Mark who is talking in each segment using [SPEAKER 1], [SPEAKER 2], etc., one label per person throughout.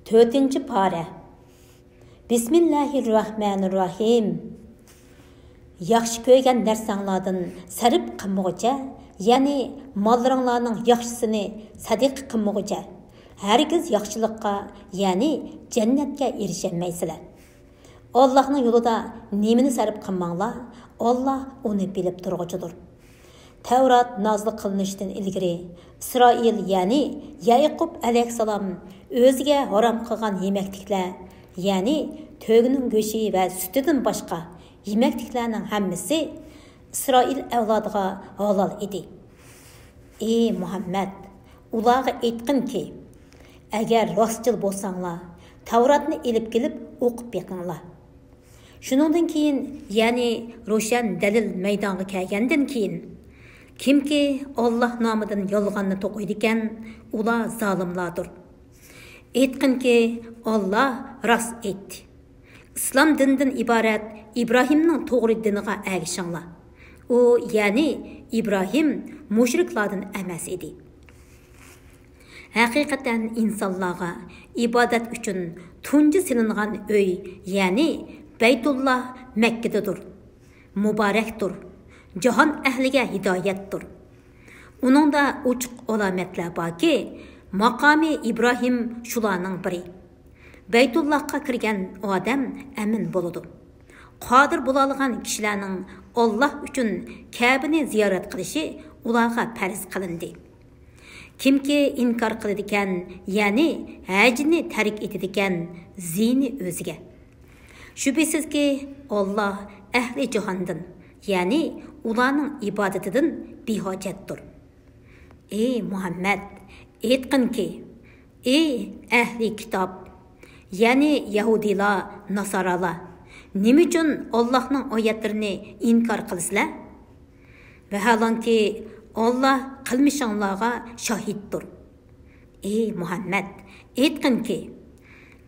[SPEAKER 1] 4-ci pare. Bismillahirrahmanirrahim. Yaxşı ko'rgan narsanglardan sarf qilmoqcha, ya'ni mollaringlarning yaxshisini sadiq qilmoqcha, hargiz yaxshilikqa, ya'ni jannatga erishamaysilar. Allohning yo'lida nimani sarf qilmanglar, Alloh uni bilib turg'uchidir. Tavrat nazil qilinishdan ilgari Isroil, ya'ni Yaqub alayhissalom o'ziga harom qilgan yemekliklar, ya'ni to'g'ning go'shi va sutidan boshqa yemekliklarning hammasi Isroil avlodiga halol edi. Ey Muhammad, ularga aytqinki, agar rostchil bo'lsanglar, Tavratni elib kelib o'qib beqinglar. Shuningdan keyin, ya'ni ro'shan dalil maydonga kelgandan keyin, kimki Alloh nomidan yolg'onni to'qiydi ekan, ular zolimlardir. Aytqinki, Alloh rost aytdi. İslam dinidan iborat İbrahimning to'g'ri diniga ergishinglar. U, ya'ni İbrahim mushriklardan emas edi. Haqiqatan insonlarga ibodat uchun tunji silingan uy, ya'ni Baytulloh Makkadir. Muborakdir. Jahon ahliga hidoyatdir. Uningda ochiq alomatlar borki, maqomi İbrahim shularning biri. Baytullohga kirgan odam amin bo'ladi. Qodir bo'la olgan kishilarning Alloh uchun Ka'bani ziyorat qilishi ularga farz qilindi. Kimki inkor qiladigan, ya'ni hajni tark etadigan, zini o'ziga. Shubhisizki Alloh ahli jahondan, ya'ni ularning ibodatidan behojatdir. Ey Muhammad, aytqinki, ey ahli kitob, ya'ni Yahudilar, Nasaralar, nima uchun Allohning oyatlarini inkor qilsizlar? Vaholanki Alloh qilmishinglarga shohiddir. Ey Muhammad, aytqinki,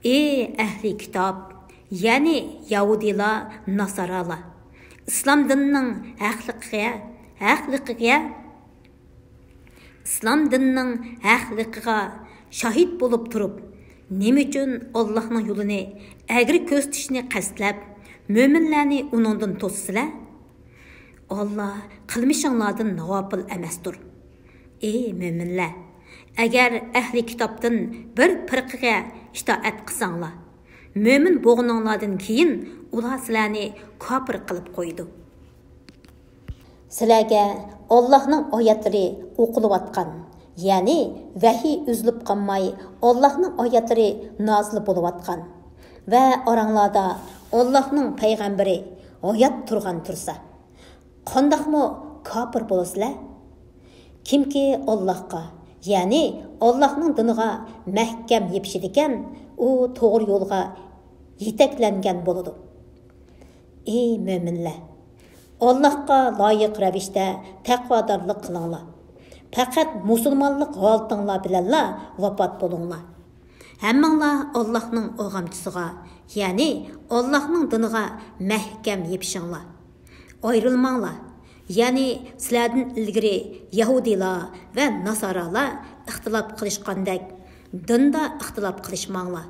[SPEAKER 1] ey ahli kitob, ya'ni Yahudilar, Nasaralar, İslam dinining haqliqiga shohid bo'lib turib, nima uchun Allohning yo'lini agri ko'stishni qasdlab, mo'minlarni uningdan to'ssizlar? Alloh qilmishinglardan g'ofil emasdir. Ey mo'minlar, agar ahli kitobdan bir firqaga itoat qilsanglar, mo'min bo'lganinglardan keyin ular sizlarni kofir qilib qo'ydi. Sizlarga Allohning oyatlari o'qilayotgan, ya'ni vahiy uzilib qolmay Allohning oyatlari nozil bo'layotgan va oranglarda Allohning payg'ambari oyat turgan tursa, qandoqmi kofir bo'lasizlar? Kimki Allohga, ya'ni Allohning diniga mahkam yepishidi ekan, u to'g'ri yo'lga yetaklangan bo'ladi. Ey mo'minlar, Allohga loyiq ravishda taqvodorlik qilinglar. Faqat musulmonlik holatinglar bilanla vafot bo'linglar. Hammanglar Allohning o'g'amchisiga, ya'ni Allohning diniga mahkam yepishinglar. Ayrılmanglar. Ya'ni sizlardan ilgari Yahudilar va Nasaralar ixtilof qilishgandek, dinda ixtilof qilishmanglar.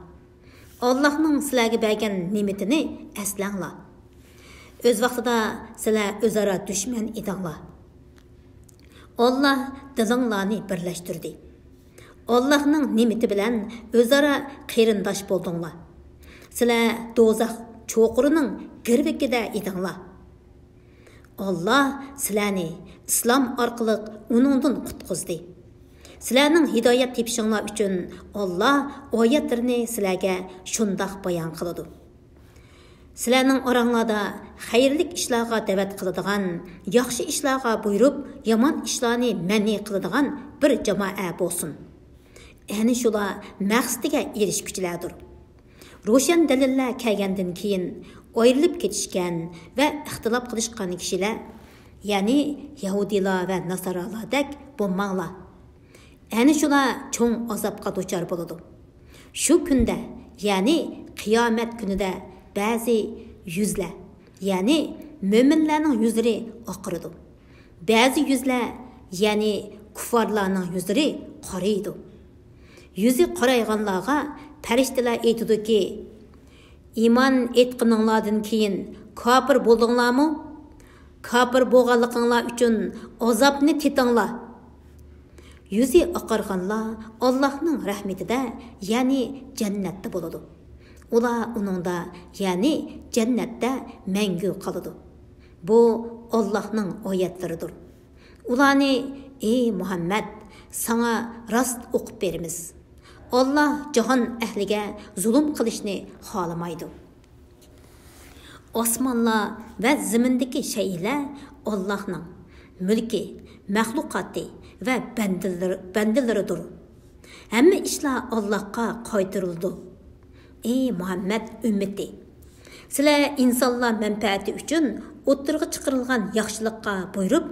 [SPEAKER 1] Allohning sizlarga bergan ne'matini aslanglar. O'z vaqtida sizlar o'zaro dushman edinglar. Alloh dilinglarni birlashtirdi. Allohning ne'mati bilan o'zaro qarindosh bo'ldinglar. Sizlar do'zax cho'qirining girvikida edinglar. Alloh sizlarni islom orqali uningdan qutqizdi. Sizlarning hidoyat tepishinglar uchun Alloh oyatlarini sizlarga shundoq bayon qiladi. Sizlarning oranglarda xayrlik ishlarga da'vat qiladigan, yaxshi ishlarga buyurib, yomon ishlarni man'i qiladigan bir jamoa bo'lsin. Ya'ni shular maqsadiga erishguchilardir. Ro'shan dalillar kelgandan keyin ayrılib ketishgan va ixtilof qilishgan kishilar, ya'ni Yahudilar va Nasaralardek bo'lmanglar. Ya'ni shular cho'ng azobga duchor bo'ladi. Shu kunda, ya'ni qiyomat kunida ba'zi yuzlar, ya'ni mo'minlarning yuzlari oqiradi. Ba'zi yuzlar, ya'ni kuffarlarning yuzlari qoraydi. Yüzü qarayğanlarga farishtalar aytadiki, iymon etqininglardan keyin kofir bo'ldinglarmi? Kofir bo'lganliginglar uchun azobni tetinglar. Yüzü oqarganlar Allohning rahmatida, ya'ni jannatda bo'ladi. Ular uningda, ya'ni jannatda mangu qoladi. Bu Allohning oyatlaridir. Ularni, ey Muhammad, sana rost o'qib beramiz. Allah jahon ahliga zulm qilishni xohlamaydi. Osmonlar va zimindagi shaylar Allohning mulki, maxluqoti va bandalaridir. Hamma ishlar Allohga qaytarildi. Ey Muhammad ummati, sizlar insonlar manfaati uchun o'ttirg'i chiqarilgan yaxshilikqa buyurib,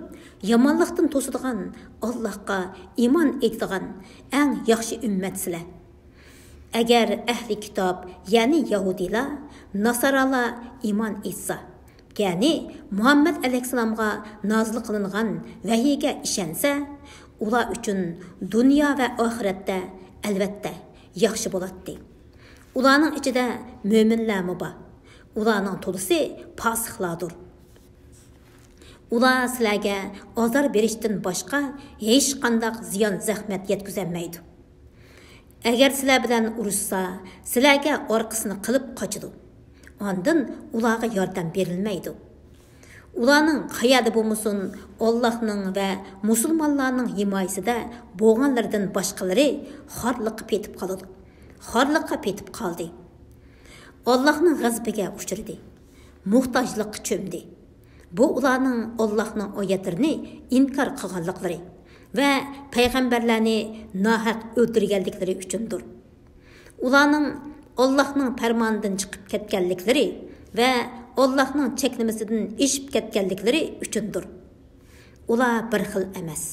[SPEAKER 1] yomonlikdan to'sadigan Allohga iymon etadigan eng yaxshi ummatsizlar. Agar ahli kitob, ya'ni yahudiylar, nasaralar iymon etsa, ya'ni Muhammad alayhissalomga nozil qilingan vahiyga ishonsa, ular uchun dunyo va oxiratda albatta yaxshi bo'ladi. Ularning ichida mo'minlarmi bor? Ularning to'lisi fosiqlardir. Ular sizlarga azor berishdan boshqa hech qanday ziyon zahmat yetkazolmaydi. Agar sizlar bilan urushsa, sizlarga orqasini qilib qochadi. Ondan ularga yordam berilmaydi. Ularning qayerda bo'lmasin, Allohning va musulmonlarning himoyasida bo'lganlardan boshqalari xorliqqa petib qoladi. Xorliqqa petib qoldi. Allohning g'azabiga uchradi. Muhtojlikqa cho'mdi. Bu ularning Allohning oyatlarini inkor qilganliklari va payg'ambarlarni nohaq o'ldirganliklari uchundir. Ularning Allohning farmonidan chiqib ketganliklari va Allohning cheklamasidan ishib ketganliklari uchundir. Ular bir xil emas.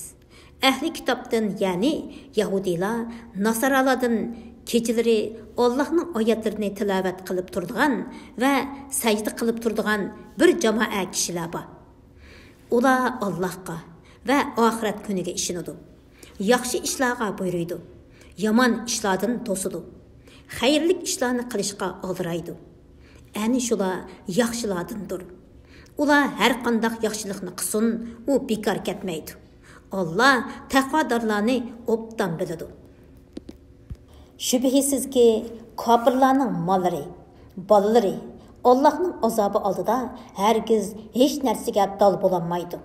[SPEAKER 1] Ahli kitobdan, ya'ni yahudiylar, nasaralardan kechalari Allohning oyatlarini tilovat qilib turadigan va sajda qilib turadigan bir jamoa kishilar bor. Ular Allohga va oxirat kuniga ishonadi. Yaxshi ishlarga buyuruydi. Yomon ishlardan to'sidi. Xayrlik ishlarni qilishga oldiraydi. Ani shular yaxshilardandir. Ular har qanday yaxshilikni qilsin, u bekor ketmaydi. Allah taqvodorlarni obdan biladi. Şübhəsizki, kafirlarning mollari, bolalari Allohning azobi oldida hargiz hech narsaga dol bo'lolmaydi.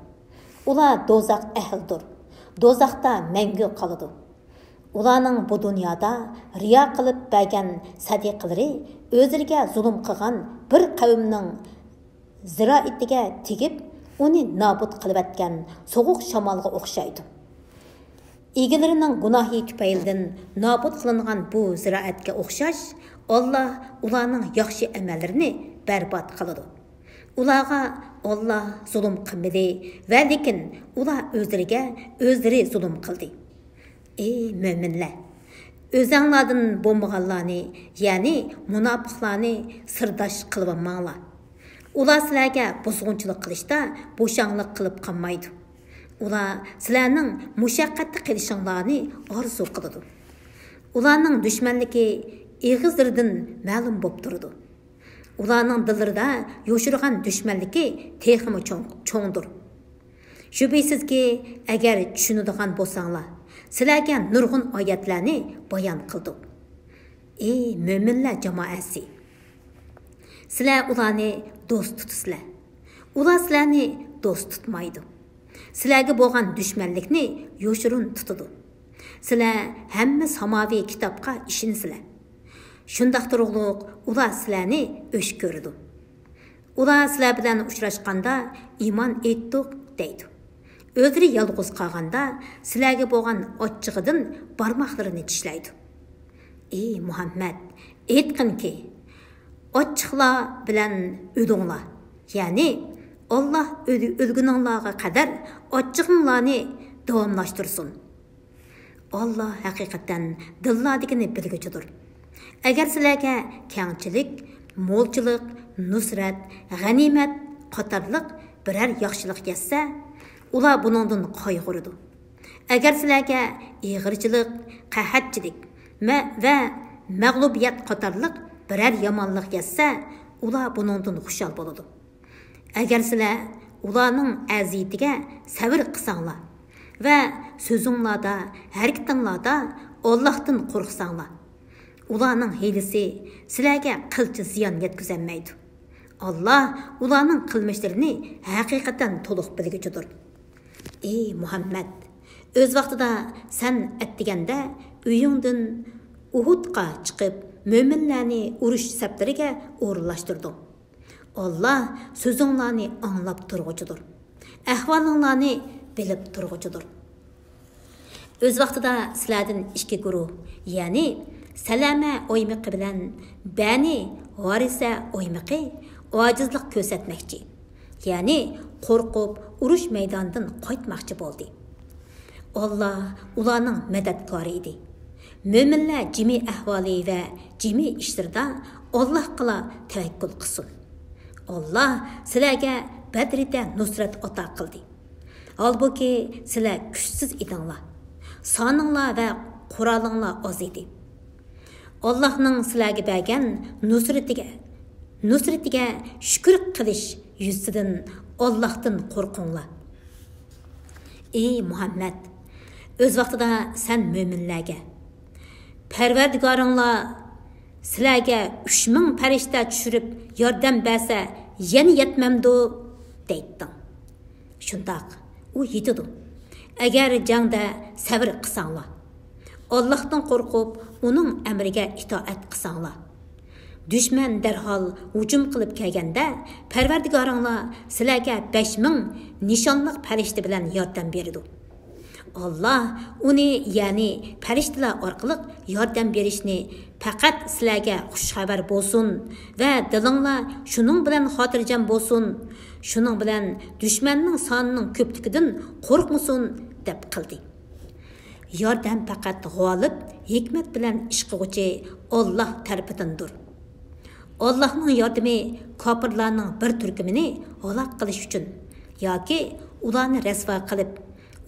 [SPEAKER 1] Ular do'zax ahlidir. Do'zaxda mangu qoladi. Ularning bu dunyoda riyo qilib bergan sadiqalari o'zlariga zulm qilgan bir qavmning ziroatiga tegib, uni nobud qilib atgan so'g'uq shamolga o'xshaydi. Egalarining gunohi tufaylidan nobud qilingan bu ziroatga o'xshash, Alloh ularning yaxshi amallarini barbod qiladi. Ularga Alloh zulm qilmadi va lekin ular o'zlariga o'zlari zulm qildi. Ey mo'minlar, o'zinglardan bo'lmaganlarni, ya'ni munofiqlarni sirdosh qilib olmanglar. Ular sizlarga buzg'unchilik qilishda bo'shanglik qilib qolmaydi. Ular sizlarning mushaqqatli qilishinglarni orzu qiladi. Ularning dushmanligi eg'izlaridan ma'lum bo'lib turadi. Ularning dillarida yo'shirgan dushmanligi texmi cho'ngdir. Shubhisizki, agar tushunadigan bo'lsanglar, sizlarga nurg'un oyatlarni bayon qildik. Ey mo'minlar jamoasi, sizlar ularni do'st tutasizlar. Ular sizlarni do'st tutmaydi. Sizlarga bo'lgan dushmanlikni yo'shirin tutadi. Sizlar hamma samoviy kitobga ishinsizlar. Shundaq turug'liq ular sizlarni o'sh ko'radi. Ular sizlar bilan uchrashganda iymon etdik deydi. O'zlari yolg'iz qolganda sizlarga bo'lgan ochchig'idan barmoqlarini tishlaydi. Ey Muhammad, aytqinki, ochchiqlar bilan o'linglar. Ya'ni Allah o'lguninglarga qadar ochchig'inglarni davomlashtirsin. Allah haqiqatan dillardagini bilguchidir. Agar sizlarga kengchilik, mo'lchilik, nusrat, g'animat qatorliq biror yaxshilik yetsa, ular buningdan qayg'uradi. Agar sizlarga ig'irchilik, qahatchilik va mag'lubiyat qatorliq birər yomonlik yetsa, ular buningdan xushal bo'ladi. Agar sizlar ularning aziyatiga sabr qilsanglar va so'zinglarda, harakatinglarda Allohdan qo'rqsanglar, ularning hiylasi sizlarga qilcha ziyon yetkazolmaydi. Allah ularning qilmishlarini haqiqatan to'liq bilguchidir. Ey Muhammad, o'z vaqtida sen aytganda uyingdan Uhudga chiqib, mo'minlarni urush saflariga o'rinlashtirding. Allah so'zinglarni anglab turg'uchidir. Ahvolinglarni bilib turg'uchidir. O'z vaqtida sizlardan ikki guruh, ya'ni Salama o'ymiqi bilan Bani Harisa o'ymiqi ojizlik ko'rsatmoqchi, ya'ni qo'rqib urush maydonidan qaytmoqchi bo'ldi. Allah ularning madadkori edi. Mo'minlar jimi ahvoli va jimi ishlarida Allohga tavakkul qilsin. Allah sizlarga Badrda nusrat ato qildi. Halbuki sizlar kuchsiz edinglar. Soninglar va qurolinglar oz edi. Allohning sizlarga bergan nusratiga shukr qilish yuzidan Allohdan qo'rqinglar. Ey Muhammad, o'z vaqtida sen mo'minlarga Parvardigoringlar sizlarga 3000 farishta tushirib yordam bersa, yana yetmamdi deyding. Shundoq u yetadi. Agar jangda sabr qilsanglar, Allohdan qo'rqib, uning amriga itoat qilsanglar, dushman darhol hujum qilib kelganda, Parvardigoringlar sizlarga 5000 nishonliq farishta bilan yordam beradi. Allah uni, ya'ni farishtalar orqali yordam berishni faqat sizlarga xush xabar bo'lsin va dilinglar shuning bilan xotirjam bo'lsin, shuning bilan dushmanning sonining ko'pligidan qo'rqmasin deb qildi. Yordam faqat g'olib, hikmat bilan ish qiluvchi Alloh tarafidandir. Allohning yordami kofirlarning bir turkumini halok qilish uchun yoki ularni rasvo qilib,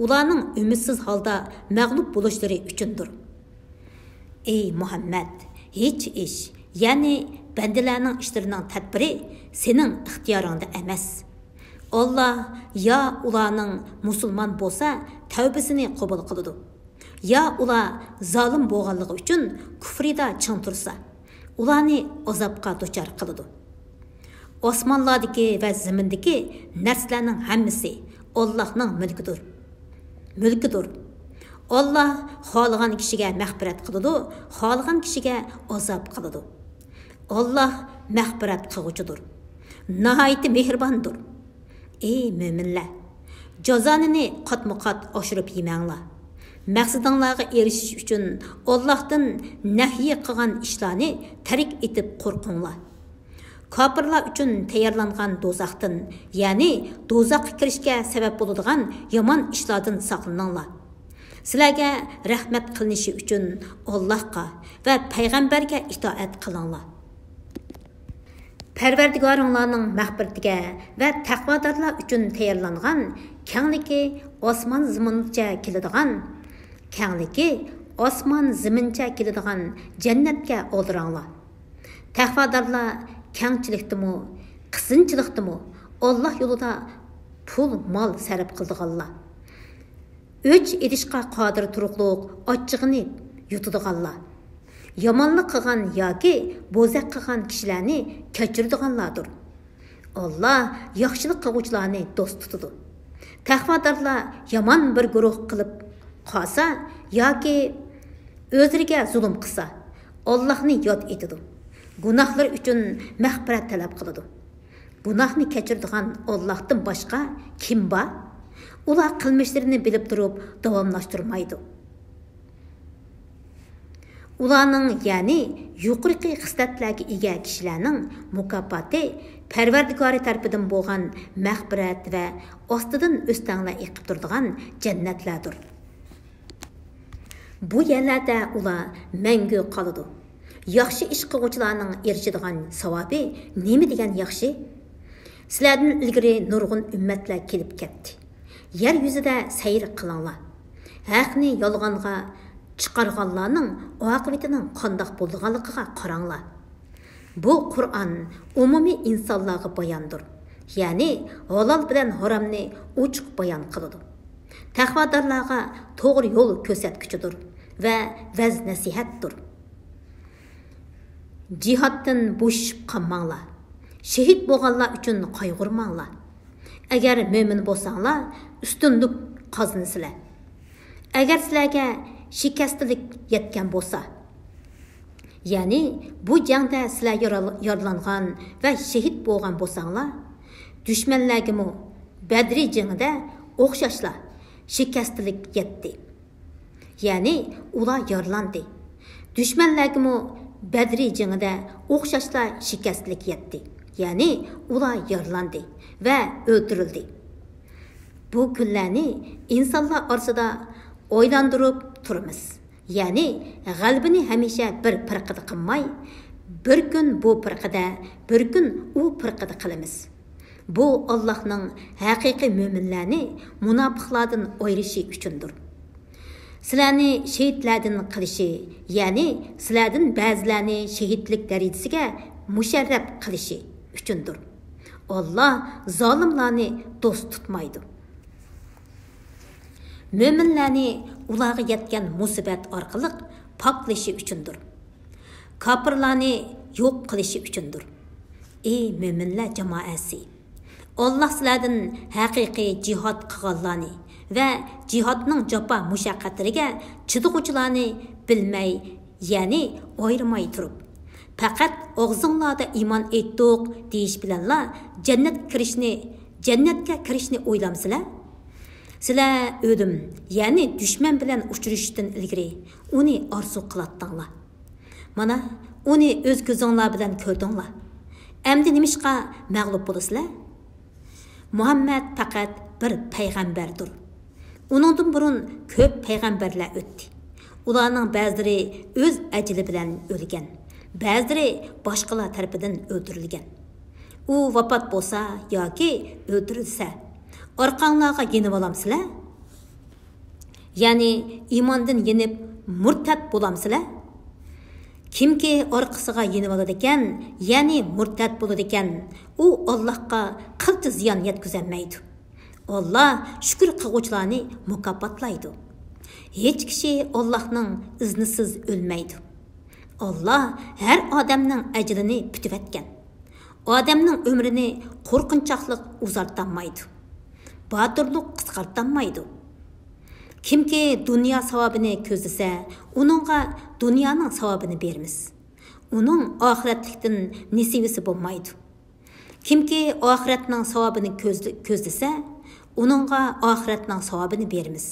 [SPEAKER 1] ularning umidsiz holda mag'lub bo'lishlari uchundir. Ey Muhammad, hech ish, ya'ni bandalarning ishlarining tadbiri sening ixtiyoringda emas. Allah ya ularning musulmon bo'lsa, tavbasini qabul qiladi. Ya ular zolim bo'lganligi uchun kufrida ching tursa, ularni azobga duchor qiladi. Osmonlardagi va zamindagi narsalarning hammasi Allohning mulkidir. Allah xohlagan kishiga mag'firat qiladi, xohlagan kishiga azob qiladi. Allah mag'firat qiluvchidir. Nihoyat mehribondir. Ey mo'minlar, jazonini qatma-qat oshirib yemanglar. Maqsadinglarga erishish uchun Allohdan nahiy qilgan ishlarni tark etib qo'rqinglar. Kofirlar uchun tayyorlangan do'zaxdan, ya'ni do'zaxga kirishga sabab bo'ladigan yomon ishlardan saqlaninglar. Sizlarga rahmat qilinishi uchun Allohga va payg'ambarga itoat qilinglar. Parvardigoringlarning mag'firatiga va taqvodorlar uchun tayyorlangan kengligi osmon zamincha keladigan jannatga oldiranglar. Taqvodorlar kengchilikdimi, qisınchilikdimi Alloh yo'lida pul mol sarf qildiganlar. O'ch edishqa qodir turuqliq ochchig'ini yutadiganlar. Yomonlik qilgan yoki bo'zaq qilgan kishilarni kechiradiganlardir. Allah yaxshilik qiluvchilarni do'st tutadi. Taqvodorlar yomon bir guruh qilib qolsa yoki o'zlariga zulm qilsa, Allohni yod etadi. Gunohlar uchun mag'firat talab qiladi. Gunohni kechiradigan Allohdan boshqa kim bor? Ular qilmishlarini bilib turib davomlashtirmaydi. Ularning, ya'ni yuqorqi xislatlarga ega kishilarning mukofoti Parvardigori tarafidan bo'lgan mag'firat va ostidan o'stanglar eqib turadigan jannatlardir. Bu yerlarda ular mangu qoladi. Yaxshi ish qiluvchilarning erishadigan savobi nima degan yaxshi? Sizlardan ilgari nurg'un ummatlar kelib ketdi. Yer yuzida sayr qilinglar. Haqni yolg'onga chiqarganlarning oqibatining qandoq bo'lganligiga qaranglar. Bu Qur'on umumiy insonlarga bayondir. Ya'ni halol bilan haromni ochiq bayon qiladi. Taqvodorlarga to'g'ri yo'l ko'rsatguchidir va vaz nasihatdir. Jihoddan bo'shib qolmanglar. Shahid bo'lganlar uchun qayg'urmanglar. Agar mo'min bo'lsanglar, ustunlik qozonasizlar. Agar sizlarga shikastlik yetgan bo'lsa, ya'ni bu jangda sizlar yaralangan va shahid bo'lgan bo'lsanglar, dushmanlarga Badri jangida o'xshashlar shikastlik yetdi. Ya'ni ular yaralandi. Dushmanlarga Badri jangida o'xshashlar shikastlik yetdi. Ya'ni ular yaralandi va o'ldirildi. Bu kunlarni insonlar orasida o'ylantirib turamiz. Ya'ni g'albini hamisha bir firqada qilmay, bir kun bu firqada, bir kun u firqada qilamiz. Bu Allohning haqiqiy mo'minlarni munofiqlardan ayirishi uchundir. Sizlarni shahidlardan qilishi, ya'ni sizlardan ba'zilarni shahidlik darajasiga musharraf qilishi uchundir. Alloh zolimlarni do'st tutmaydi. Mo'minlarni ularga yetgan musibat orqali poklashi uchundir. Kofirlarni yo'q qilishi uchundir. Ey mo'minlar jamoasi, Alloh sizlardan haqiqiy jihad qilganlarni va jihadning jafo mushaqqatlariga chidag'uvchilarni bilmay, ya'ni ayirmay turib, faqat og'zinglarda iymon etdik deyish bilanlar jannatga kirishni o'ylamsizlar? Sizlar o'lim, ya'ni dushman bilan uchrashishdan ilgari uni orzu qilatdinglar. Mana uni o'z ko'zinglar bilan ko'rdinglar. Endi nimishqa mag'lub bo'lasizlar? Muhammad faqat bir payg'ambardir. Uningdan burun ko'p payg'ambarlar o'tdi. Ularning ba'zilari o'z ajali bilan o'lgan, ba'zilari boshqalar tarafidan o'ldirilgan. U vafot bo'lsa yoki o'ldirilsa, orqanglarga yenib olamsizlar? Ya'ni iymondan yenib murtad bo'lamsizlar? Kimki orqasiga yenib oladi ekan, ya'ni murtad bo'ladi ekan, u Allohga qilchi ziyon yetkazolmaydi. Alloh shukr qiluvchilarni mukofotlaydi. Hech kishi Allohning iznisiz o'lmaydi. Alloh har odamning ajrini bitibatgan. Odamning umrini qo'rqinchoqlik uzartolmaydi. Botirlik qisqartolmaydi. Kimki dunyo savobini ko'zlasa, uningga dunyoning savobini beramiz. Uning oxiratlikdan nasibisi bo'lmaydi. Kimki oxiratning savobini ko'zlasa, uningga oxiratning savobini beramiz.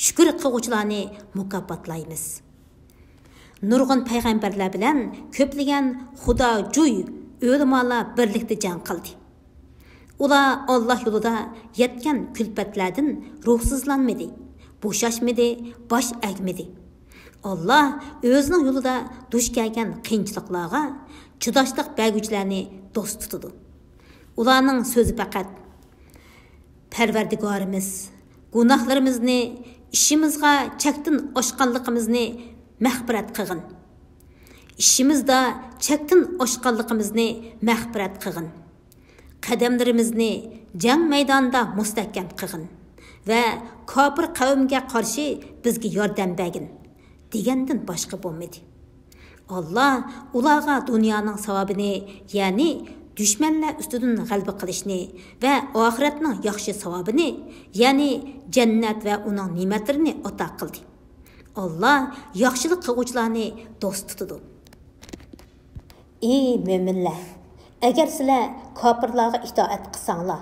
[SPEAKER 1] Shukr qiluvchilarni mukofotlaymiz. Nurg'un payg'ambarlar bilan ko'plagan xudojuy o'limalar birlikda jang qildi. Ular Alloh yo'lida yetgan kulfatlardan ruhsizlanmadi, bo'shashmadi, bosh egmadi. Alloh o'zining yo'lida duch kelgan qiyinchiliklarga chidashlik berguvchilarni do'st tutadi. Ularning so'zi faqat: Parvardigorimiz, gunohlarimizni, ishimizga chakdan oshganligimizni mag'firat qilgin. İşimizde çektin oşqanlığımızı məğfirat qılğın. Qədəmlərimizni cəng meydanında müstəhkəm qılğın və kafir qavmga qarşı bizga yordam bergin degəndən başqa bo'lmadı. Allah ularga dunyoning savobini, ya'ni düşmanlar ustidan g'alaba qilishni va oxiratning yaxshi savobini, ya'ni jannat va uning ne'matlarini ato qildi. Allah yaxshilik qiluvchilarni do'st tutadi. Ey mo'minlar, agar sizlar kofirlarga itoat qilsanglar,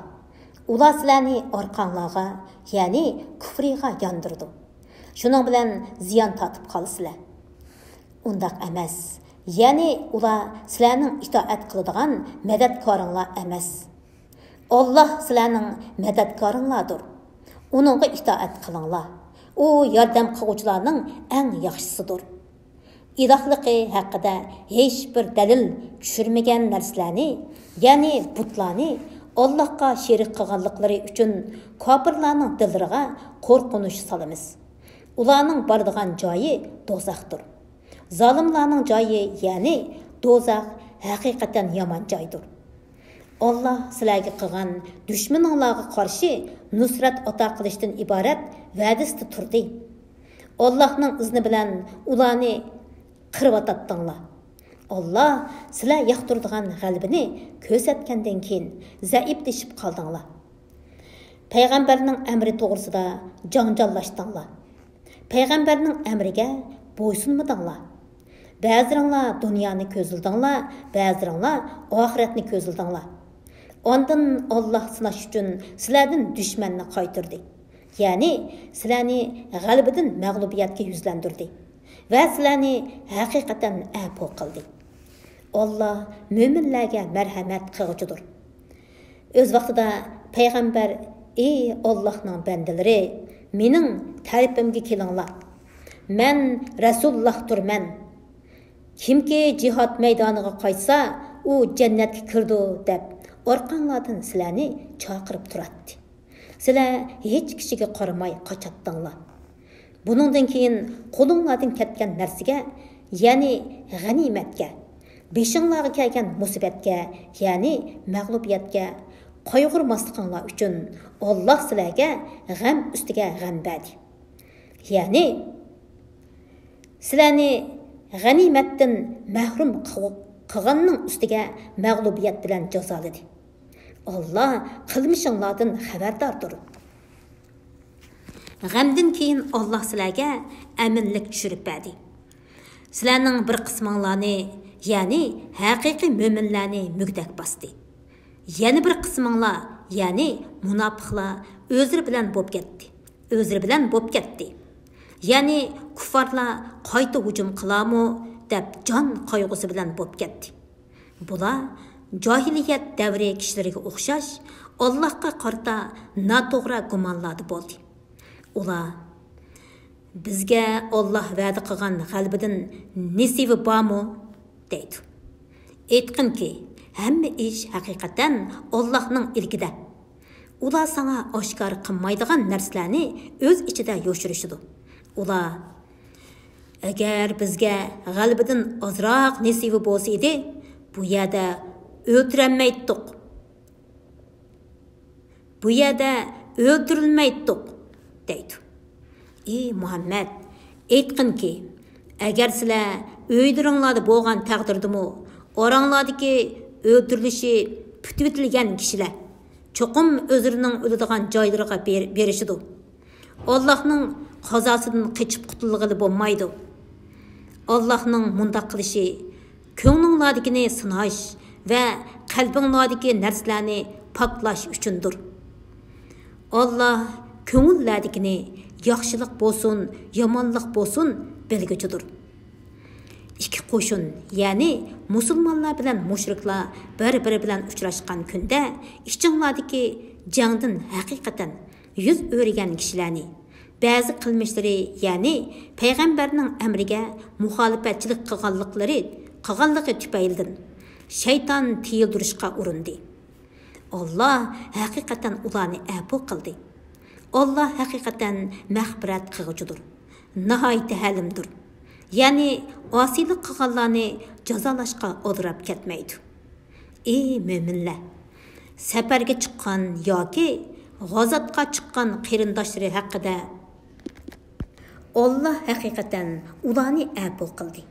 [SPEAKER 1] ular sizlarni orqanglarga, ya'ni kufriga yondirdi. Shuning bilan ziyon tatib qolasizlar. Undaq emas. Ya'ni ular sizlarning itoat qiladigan madadkoringlar emas. Alloh sizlarning madadkoringlardir. Uningga itoat qilinglar. U yordam qiluvchilarning eng yaxshisidir. İlahligi haqida hech bir dalil tushirmagan narsalarni, ya'ni butlarni Allohga sherik qilganliklari uchun kofirlarning dillariga qo'rqinish solamiz. Ularning boradigan joyi do'zaxdir. Zolimlarning joyi, ya'ni do'zax haqiqatan yomon joydir. Allah sizlarga qilgan dushmaninglarga qarshi nusrat ato qilishdan iborat va'dasida turdi. Allohning izni bilan ularni qirib atatdinglar. Allah sizlar yoqtirdigan g'albini ko'rsatgandan keyin zaiflashib qoldinglar. Payg'ambarning amri to'g'risida janjallashdinglar. Payg'ambarning amriga bo'ysunmadinglar. Ba'ziringlar dunyoni ko'zildinglar, ba'ziringlar oxiratni ko'zildinglar. Ondan Allah sınaş üçün sizlərdən düşmənini qaytırdı. Yəni, sizlərni qələbədən məğlubiyyətə yüzləndirdi və sizlərni həqiqətən əfu qıldı. Allah möminlərə mərhəmət qılğıcıdır. Öz vaxtında Peyğəmbər, ey Allah'ın bəndələri, mənim tərəfimə kelinglar. Mən Rəsullahdır mən. Kimki cihad meydanına qaytsa, o cənnətə kirdi deyə orqanlardan sizlarni chaqirib turadi. Sizlar hech kishiga qaramay qochatdinglar. Buningdan keyin qo'linglardan ketgan narsaga, ya'ni g'animatga, beshinglarga kelgan musibatga, ya'ni mag'lubiyatga qayg'urmasliginglar uchun Alloh sizlarga g'am ustiga g'am berdi. Ya'ni sizlarni g'animatdan mahrum qilganning ustiga mag'lubiyat bilan jazoladi. Allah qilmishinglardan xabardordir. G'amdan keyin Allah sizlarga aminlik tushirib berdi. Sizlarning bir qisminglarni, ya'ni haqiqiy mo'minlarni mugdak bosdi. Yana bir qisminglar, ya'ni munofiqlar o'zlari bilan bo'lib ketdi. Ya'ni kuffarlar qayta hujum qilamo deb jon qayg'usi bilan bo'lib ketdi. Bular jahiliyat davri kishilariga o'xshash Allohga qarata noto'g'ri gumonlarda bo'ldi. Ular bizga Alloh va'da qilgan g'albidan nasibi bormi deydi. Aytqinki, hamma ish haqiqatan Allohning ilkida. Ular sana oshkor qilmaydigan narsalarni o'z ichida yo'shirishdi. Ular agar bizga g'albidan ozroq nasibi bo'lsa edi, bu yerda o'ltirilmaydik. Bu yerda o'ltirilmaydik deydi. Ey Muhammad, aytqinki, agar sizlar o'ydiringlarda bo'lgan taqdirdimi, oranglardagi o'ltirilishi putvitilgan kishilar cho'qim o'zlarining o'ladigan joylariga berishidi. Allohning qazosidan qochib qutulg'ili bo'lmaydi. Allohning mundaq qilishi ko'nglinglardagini sinash va qalbinglardagi narsalarni poklash uchundir. Allah ko'ngillardagini yaxshilik bo'lsin, yomonlik bo'lsin bilguchidir. İki qo'shin, ya'ni musulmonlar bilan mushriklar bir-biri bilan uchrashgan kunda ichinglardagi jangdan haqiqatan yuz o'rgan kishilarni ba'zi qilmishlari, ya'ni payg'ambarning amriga muxolifatchilik qilganligi tufaylidan shayton tiyildirishga urindi. Allah haqiqatan ularni afu qildi. Allah haqiqatan mag'firat qilguchidir, nihoyat halimdir. Ya'ni osiylik qilganlarni jazolashga o'ldirib ketmaydi. Ey mo'minlar, safarga chiqqan yoki g'azotga chiqqan qarindoshlari haqida Allah haqiqatan ularni afu qildi.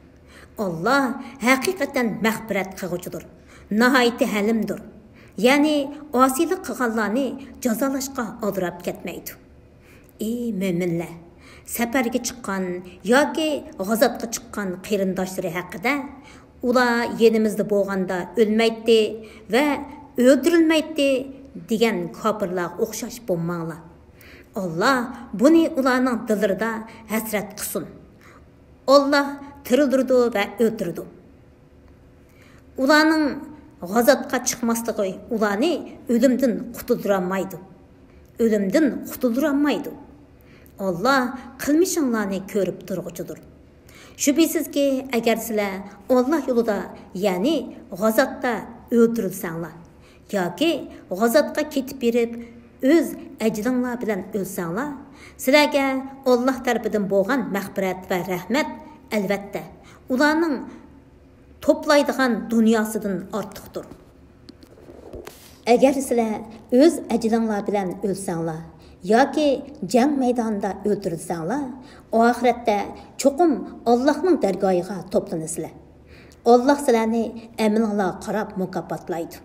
[SPEAKER 1] Allah haqiqatan mag'firat qilguchidir, nihoyat halimdir. Ya'ni osiylik qilganlarni jazolashga o'ldirib ketmaydi. Ey mo'minlar, safarga chiqqan yoki g'azotga chiqqan qarindoshlari haqida ular yenimizda bo'lganda o'lmaydi va o'ldirilmaydi degan kofirlar o'xshash bo'lmanglar. Allah buni ularning dillarida hasrat qilsin. Allah tirildirdi va o'ldirdi. Ularning g'azotga chiqmasligi ularni o'limdan qutuldirolmaydi. Allah qilmishinglarni ko'rib turg'uchidir. Shubhisizki, agar sizlar Alloh yo'lida, ya'ni g'azotda o'ldirilsanglar yoki g'azotga ketib berib öz əclinglar bilan ölsənglar, sizlərə Allah tərəfindən bolğan məğfirət və rəhmət əlbəttə ularning toplaydigan dunyosidan ortiqdir. Agar sizlar öz əclinglar bilan ölsənglar yoki jang maydonida o'ldirilsanglar, oxiratda cho'qim Allohning dargohiga to'planasizlar. Allah sizlarni amalinglarga qarab mukofotlaydi.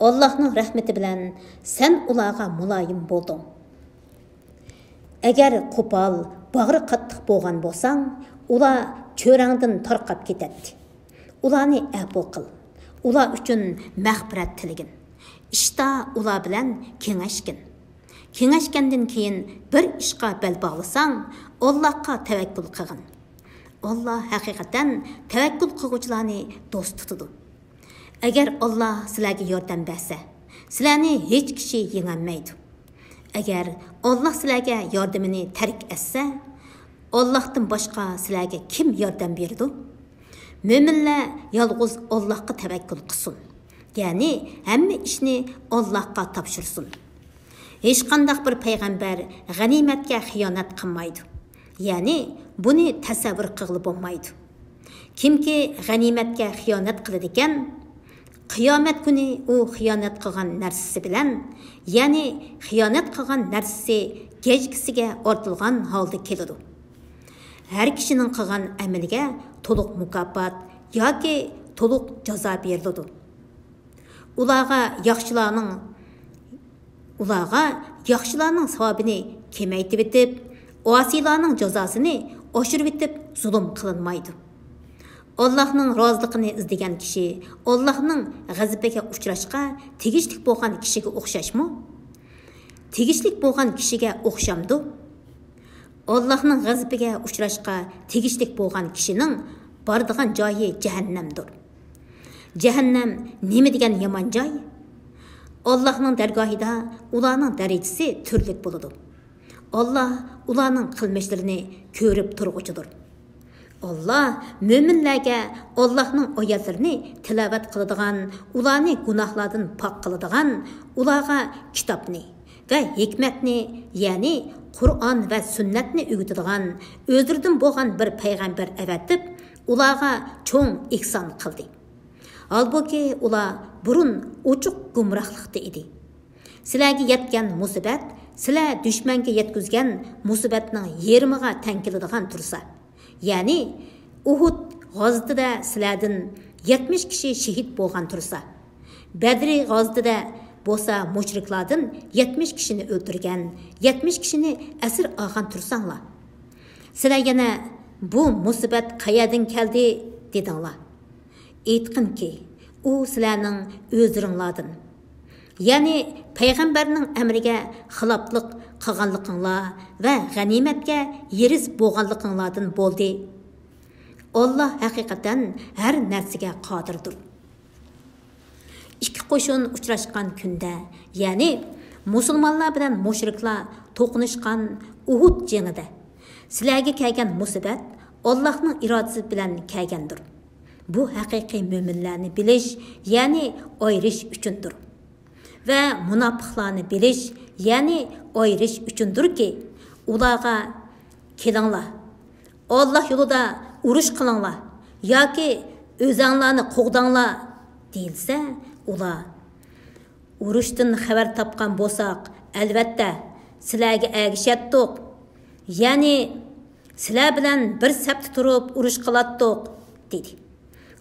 [SPEAKER 1] Allohning rahmati bilan sen ularga muloyim bo'lding. Agar qo'pol, bag'ri qattiq bo'lgan bo'lsang, ular cho'rangdan tarqab ketadi. Ularni afv qil. Ular uchun mag'firat tilagin. İşta ular bilan kengashgin. Kengashgandan keyin bir ishga bel bog'lasang, Allohga tavakkul qilgin. Allah haqiqatan tavakkul qiluvchilarni do'st tutadi. Agar Allah sizlarga yordam bersa, sizlarni hech kishi yengolmaydi. Agar Allah sizlarga yordamini tark etsa, Allohdan boshqa sizlarga kim yordam beradi? Mo'minlar yolg'iz Allohga tavakkul qilsin. Ya'ni hamma ishni Allohga topshirsin. Hech qanday bir payg'ambar g'animatga xiyonat qilmaydi. Ya'ni buni tasavvur qilib bo'lmaydi. Kimki g'animatga xiyonat qiladi ekan, qiyomat kuni u xiyonat qilgan narsasi bilan, ya'ni xiyonat qilgan narsasi kechkisiga ortilgan holda keladi. Har kishining qilgan amaliga to'liq mukofot yoki to'liq jazo beriladi. Ularga yaxshilarning savobini kemaytib etib, osiylarning jazosini oshirib etib zulm qilinmaydi. Allohning roziligini izlagan kishi Allohning g'azabiga uchrashga tegishli bo'lgan kishiga o'xshashmi? Tegishli bo'lgan kishiga o'xshamdi. Allohning g'azabiga uchrashga tegishli bo'lgan kishining boradigan joyi jahannamdir. Jahannam nima degan yomon joy? Allohning dargohida ularning darajasi turli bo'ladi. Allah ularning qilmishlarini ko'rib turg'uchidir. Allah mo'minlarga Allohning oyatlarini tilovat qiladigan, ularni gunohlardan pok qiladigan, ularga kitobni va hikmatni, ya'ni Qur'on va sunnatni o'rgatadigan o'zlaridan bo'lgan bir payg'ambar avatib, ularga cho'ng ihson qildi. Halbuki ular burun ochiq gumrohlikda edi. Sizlarga yetgan musibat, sizlar dushmanga yetkazgan musibatning yermiga teng keladigan tursa, ya'ni Uhud g'azotida sizlardan 70 kishi shahid bo'lgan tursa, Badri g'azotida bo'lsa mushriklardan 70 kishini o'ldirgan, 70 kishini asir olgan tursanglar. Sizlar yana bu musibat qayerdan keldi dedinglar. Aytqinki, u sizlarning o'zlaringlardan. Ya'ni payg'ambarning amriga xiloflik qilganliginglar va g'animatga yeriz bo'lganliginglardan bo'ldi. Allah haqiqatan har narsaga qodirdir. İki qo'shin uchrashgan kunda, ya'ni musulmonlar bilan mushriklar to'qnashgan Uhud jangida sizlarga kelgan musibat Allohning irodasi bilan kelgandir. Bu haqiqiy mo'minlarni bilish, ya'ni ayirish uchundir. Va munofiqlarni bilish, ya'ni ayirish uchundirki, ularga kelinglar. Allah yo'lida urush qilinglar yoki o'zinglarni qo'g'danglar deyilsa, ular urushdan xabar topgan bo'lsak, albatta sizlarga ergashatdik. Ya'ni sizlar bilan bir safda turib urush qilatdik dedi.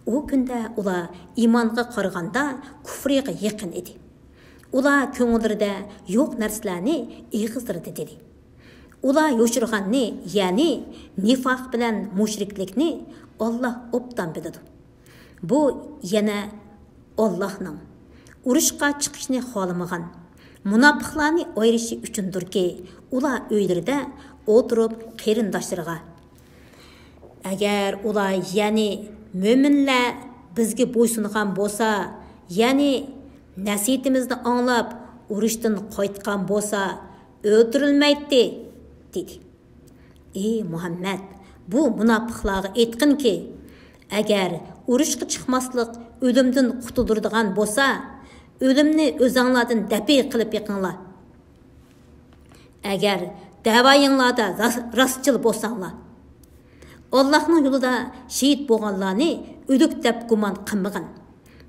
[SPEAKER 1] O kunda ular iymonga qaraganda kufriga yaqin edi. Ular ko'ngillarida yo'q narsalarni ig'izdirdi dedi. Ular yo'shirganni, ya'ni nifoq bilan mushriklikni Alloh obdan biladi. Bu yana Allohning urushga chiqishni xohlamagan munofiqlarni ayirishi uchundirki, ular uylarida o'tirib qarindoshlariga, agar ular, ya'ni mo'minlar bizga bo'ysungan bo'lsa, ya'ni nasihatimizni anglab urushdan qaytgan bo'lsa, o'ldirilmaydi dedi. Ey Muhammad, bu munofiqlarga aytqinki, agar urushga chiqmaslik o'limdan qutuldiradigan bo'lsa, o'limni o'zinglardan dafi qilib yiqinglar Agar davayinglarda rastçıl bolsanglar, Allah'ның yolida şehit bo'lganlarni o'lik deb gumon qilmag'in.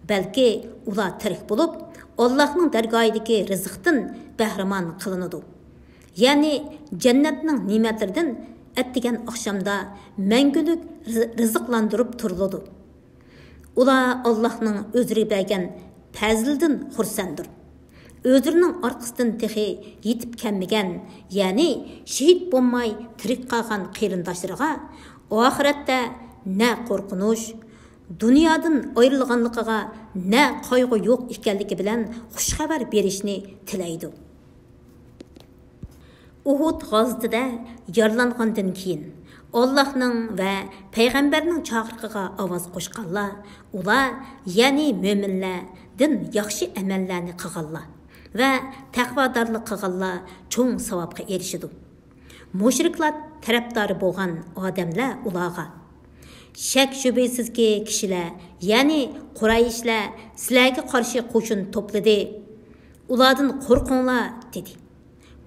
[SPEAKER 1] Balki ular tirik bo'lib, Allah'ның dargohidagi rizqdan bahramon qilinadi. Ya'ni jannatning ne'matlaridan atdigan oqshomda mangulik rizqlantirib turiladi. Ular Allah'ның o'zri bergan fazlidan xursanddir. Özünün arkasından texi yetip kelmegen, yani şehit bo'lmay tirik qalgan qeyrindaşlarga oxiratda ne qorqunuş, dunyodan ayrılganlıqıga ne qayg'u yo'q ekanligi bilan xush xabar berishni tilaydi. Uhud g'azotida yaralangandan keyin Allah'ның va payg'ambarning chaqiriqiga ovoz qo'shganlar, ular, ya'ni mo'minlardan yaxshi amallarni qilganlar ve taqvodorlik qilganlar cho'ng savobga erishadi. Mushriklar tarafdori bo'lgan odamlar ularga shak shubhasizki kishilar, ya'ni Qurayshlar sizlarga qarshi qo'shin to'pladi. Ulardan qo'rqinglar dedi.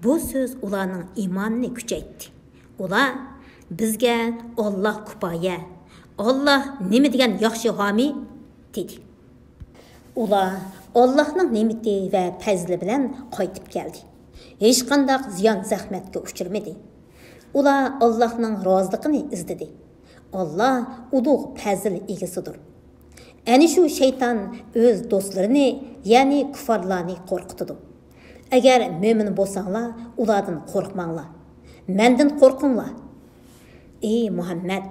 [SPEAKER 1] Bu so'z ularning iymonini kuchaytirdi. Ular bizga Alloh kifoya, Alloh nima degan yaxshi homiy dedi. Ular Allah'ның nemeti ve fazli bilen qaytib keldi. Hech qanday ziyon zahmetga uchirmadi. Ular Allah'ның roziliqini izledi. Allah ulug' fazl egasidir. Ani shu shayton o'z do'stlarini, ya'ni kuffarlarni qo'rqitadi. Agar mo'min bo'lsanglar, ulardan qo'rqmanglar. Mendan qo'rqinglar. Ey Muhammad,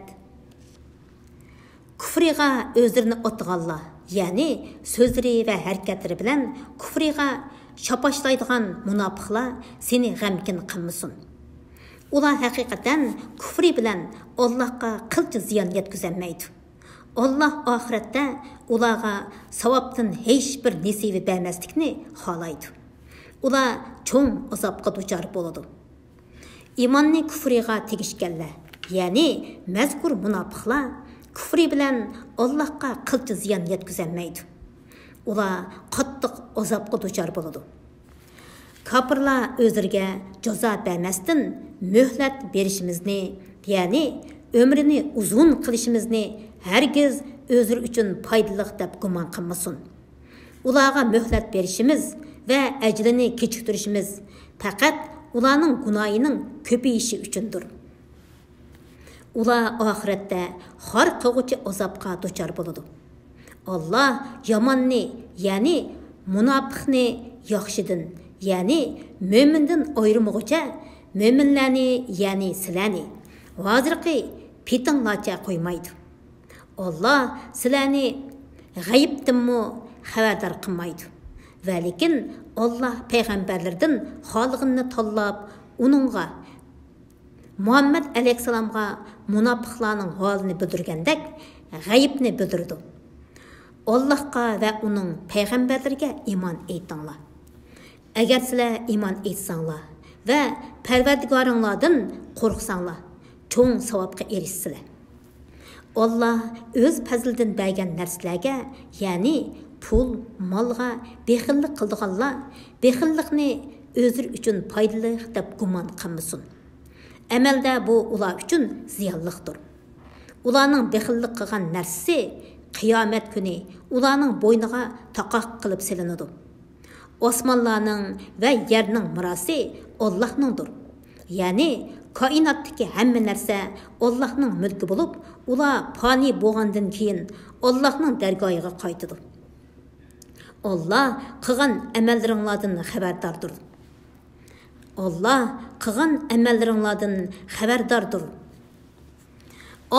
[SPEAKER 1] kufriga o'zlarini otganlar, yani sözleri ve hareketleri bilen kufriga şapaşlaydigan munafiqlar seni g'amkin qilmasin. Ular haqiqatan kufri bilen Allah'a qilchi ziyon yetkazolmaydi. Allah oxiratda ularga savobdan hech bir nasibi bermaslikni xohlaydi. Ular cho'ng azobga duchor bo'ladi. İmanni kufriga tegishganlar, ya'ni mazkur munafiqlar kufri bilen Allah'a qilchi ziyon yetkazolmaydi. Ular qattiq azobga duchor bo'ladi. Kafirlar o'zlariga jazo bermasdan muhlat berishimizni, ya'ni ömrini uzun qilishimizni hargiz o'zlari uchun foydali deb gumon qilmasin. Ularga muhlat berishimiz va ajrini kechiktirishimiz faqat ularning gunohining ko'payishi uchundir. Ular oxiratda xor qilg'uchi azobga duchor bo'ladi. Allah yomonni, ya'ni munofiqni yaxshidan, ya'ni mo'mindan ayirmoqcha mo'minlarni, ya'ni sizlarni hozirgi petinglarcha qo'ymaydi. Allah sizlarni g'ayibdanmi xabardor qilmaydi. Va lekin Allah payg'ambarlardan xolig'ini tanlab, uningga Muhammed aleyhisselamga munafiqlarning holini bildirgandek g'ayibni bildirdi. Allah'a ve onun peygamberlerine iman ettinglar. Eğer sizler iman etsanglar ve perverdigarınlardan korksanglar, çoğun savabga erişsizler. Allah öz fazlidan bergen narsalarga, yani pul, malga bexillik qildiganlar, bexillikni özür üçün faydalı deb gumon qilmasin. Amelde bu ular üçün ziyonliqdir. Ularning bexillik qilgan narsasi qiyomat kuni ularning bo'yniga taqoq qilib silinadi. Osmonlarning va yerning mirosi Allohningdir. Ya'ni koinotdagi hamma narsa Allohning mulki bo'lib, ular fani bo'lgandan keyin Allohning dargohiga qaytadi. Allah qilgan amallaringlardan xabardordir. Allah qilgan amallaringlardan xabardordir.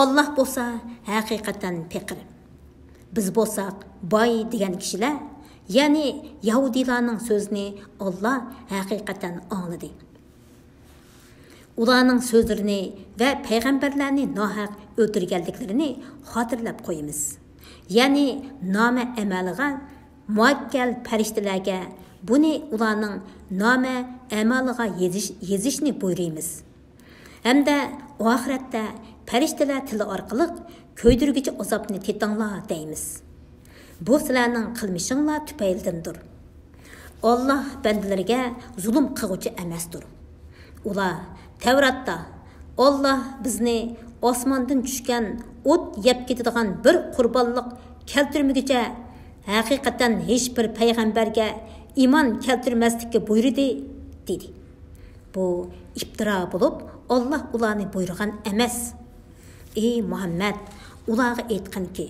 [SPEAKER 1] Allah bo'lsa haqiqatan faqir. Biz bo'lsak boy degan kishilar, ya'ni Yahudilarning so'zini Allah haqiqatan angladi. Ularning so'zlarini va payg'ambarlarni nohaq o'ldirganliklarini xotirlab qo'yamiz. Ya'ni noma amaliga muakkal farishtalarga buni ularning noma amaliga yezishni buyuramiz. Hamda oxiratda farishtalar tili orqali ko'ydirgichi azobni tetinglar deymiz. Bu sizlarning qilmishinglar tufaylidandir. Allah bandalarga zulm qilguvchi emasdir. Ular Tevratda Allah bizni osmondan tushgan o't yeb ketadigan bir qurbonlik keltirmaguncha haqiqatan hech bir payg'ambarga iymon keltirmaslikka buyurdi dedi. Bu iftira bo'lib, Allah ularni buyurgan emas. Ey Muhammad, ularga aytqanki,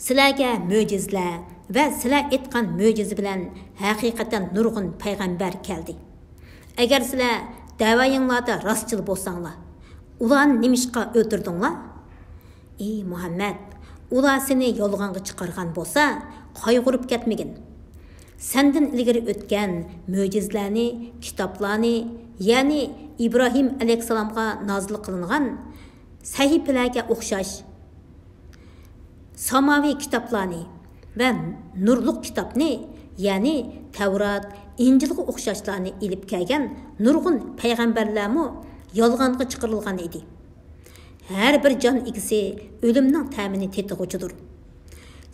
[SPEAKER 1] sizlarga mo'jizlar va sizlar aytgan mo'jiza bilan haqiqatan nurg'un payg'ambar keldi. Agar sizlar da'voyinglarda rostchil bo'lsanglar, ularni nimishqa o'tirdinglar? Ey Muhammad, ular seni yolg'onga chiqargan bo'lsa, qayg'urib ketmagin. Senden ilgari o'tgan mo'jizlarni, kitoblarni, ya'ni İbrahim alayhissalomga nozil qilingan sahifalarga o'xshash samaviy kitoblarni va nurliq kitobni, ya'ni Tavrat, İncilga o'xshashlarni ilib kelgan nurg'un payg'ambarlarmi yolg'onga chiqarilgan edi. Har bir jon egisi o'limning ta'mini tetig'uchidir.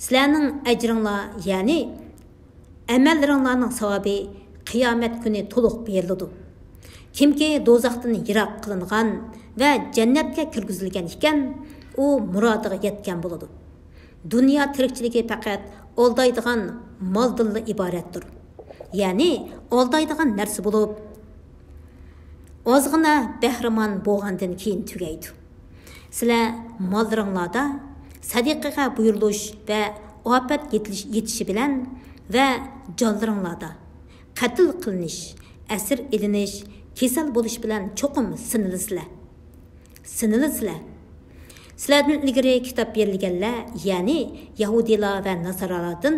[SPEAKER 1] Sizlarning ajringlar, ya'ni amallaringlarning savobi qiyomat kuni to'liq beriladi. Kimki do'zaxdan yiroq qilingan va jannatga kirgizilgan ekan, u murodiga yetgan bo'ladi. Dunyo tirikchiligi faqat aldaydigan moldan iboratdir. Ya'ni aldaydigan narsa bo'lib, ozg'ina bahramon bo'lgandan keyin tugaydi. Sizlar mollaringlarda sadiqaga buyurilish va ofat yetishi bilan va jonlaringlarda qatl qilinish, asir edinish, kesal bo'lish bilan cho'qim sinilisizlar. Sizlardan ilgari kitob berilganlar, ya'ni Yahudilar va Nasaralardan,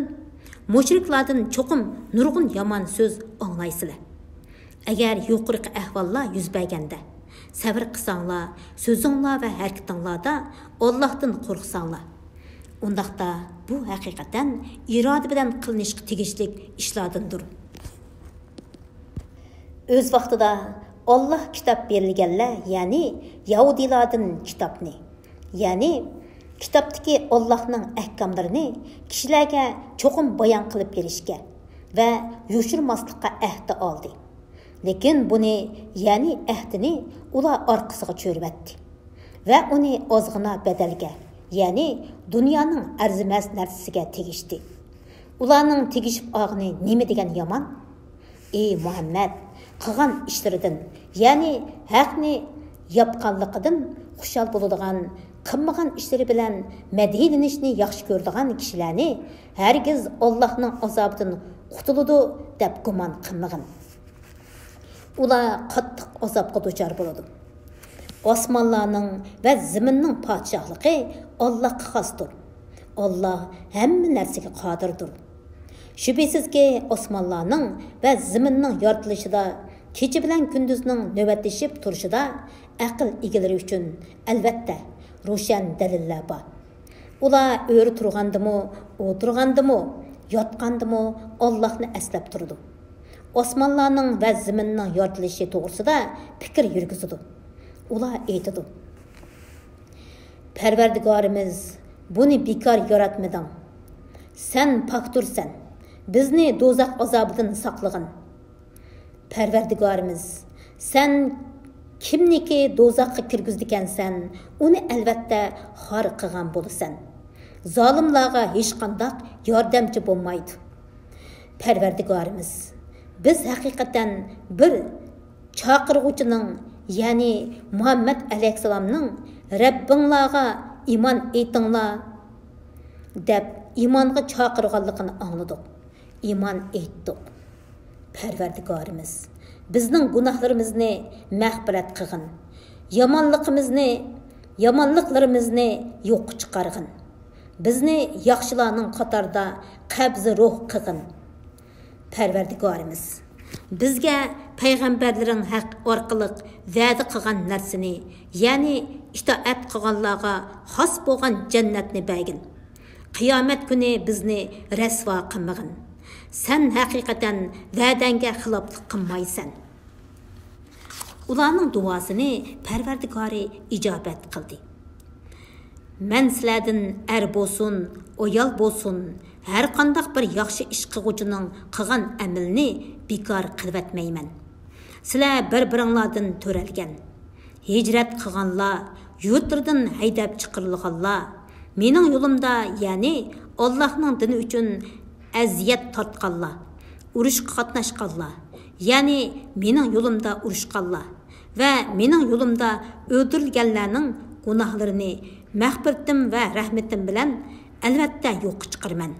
[SPEAKER 1] mushriklardan cho'qim nurg'un yomon so'z anglaysizlar. Agar yuqorqi ahvollar yuz berganda sabr qilsanglar, so'zinglar va harakatinglarda Allohdan qo'rqsanglar, undaqda bu haqiqatan iroda bilan qilinishga tegishli ishlardandir. O'z vaqtida Allah kitob berilganlar, ya'ni Yahudilardan kitobni, ya'ni kitobdagi Allohning ahkomlarini kishilarga cho'qim bayon qilib berishga va yoshirmaslikqa ahd oldi. Lekin buni, ya'ni ahdini ular orqasiga cho'rvatdi va uni ozg'ina badalga, ya'ni dunyoning arzimas narsasiga tegishdi. Ularning tegishib olgani nima degan yomon? Ey Muhammad, qilgan ishlaridan, ya'ni haqni yapqanliqidan xushal bo'ladigan, qilmagan ishlari bilan madhilanishni yaxshi ko'radigan kishilarni hargiz Allohning azobidan qutuladi deb gumon qilmagin. Ular qattiq azobga duchor bo'ladi. Osmonlarning va zaminning podshohligi Allohga xosdir. Alloh hamma narsaga qodirdir. Shubhisizki, osmonlarning va zaminning yoritilishida, kecha bilan kunduzning navbatlashib turishida aql egalari uchun albatta ro'shan dalillar bor. Ular o'ri turgandimi, o'tirgandimi, yotgandimi Allohni eslab turdi. Osmonlarning va zaminning yoritilishi to'g'risida fikr yurgizdi. Ular aytadi: Parvardigorimiz, buni bekor yaratmading. Sen poktursan. Bizni do'zax azobidan saqlagin. Parvardigorimiz, sen kimniki do'zaxga kirgizdikansan, uni albatta xor qilgan bo'lasan. Zolimlarga hech qanday yordamchi bo'lmaydi. Parvardigorimiz, biz haqiqatan bir chaqirg'uchining, ya'ni Muhammad alayhissalomning Rabbinglarga iymon etinglar deb iymonga chaqirganligini angladik. İman etdik. Parvardigorimiz, bizning gunohlarimizni mag'firat qilgin. Yomonliklarimizni yo'q chiqargin. Bizni yaxshilarning qatorida qabzi ruh qilgin. Parvardigorimiz, bizga payg'ambarlaring haq orqali va'da qilgan narsani, ya'ni itoat qilganlarga xos bo'lgan jannatni bergin. Qiyomat kuni bizni rasvo qilmagin. Sen haqiqatan va'danga xiloflik qilmaysan. Ularning duosini Parvardigori ijobat qildi. Men sizlardan er bo'lsin, ayol bo'lsin, har qanday bir yaxshi ish qiluvchining qilgan amalini bekor qilib etmayman. Sizlar bir-biringlardan törelgan. Hicrat qilganlar, yurtlardan haydab chiqarilganlar, mening yo'limda, ya'ni Allohning dini uchun aziyat tortganlar, urushga qatnashganlar, ya'ni mening yo'limda urushganlar va mening yo'limda o'ldirilganlarning gunohlarini mag'firatim va rahmatim bilan albatta yo'q chiqarman.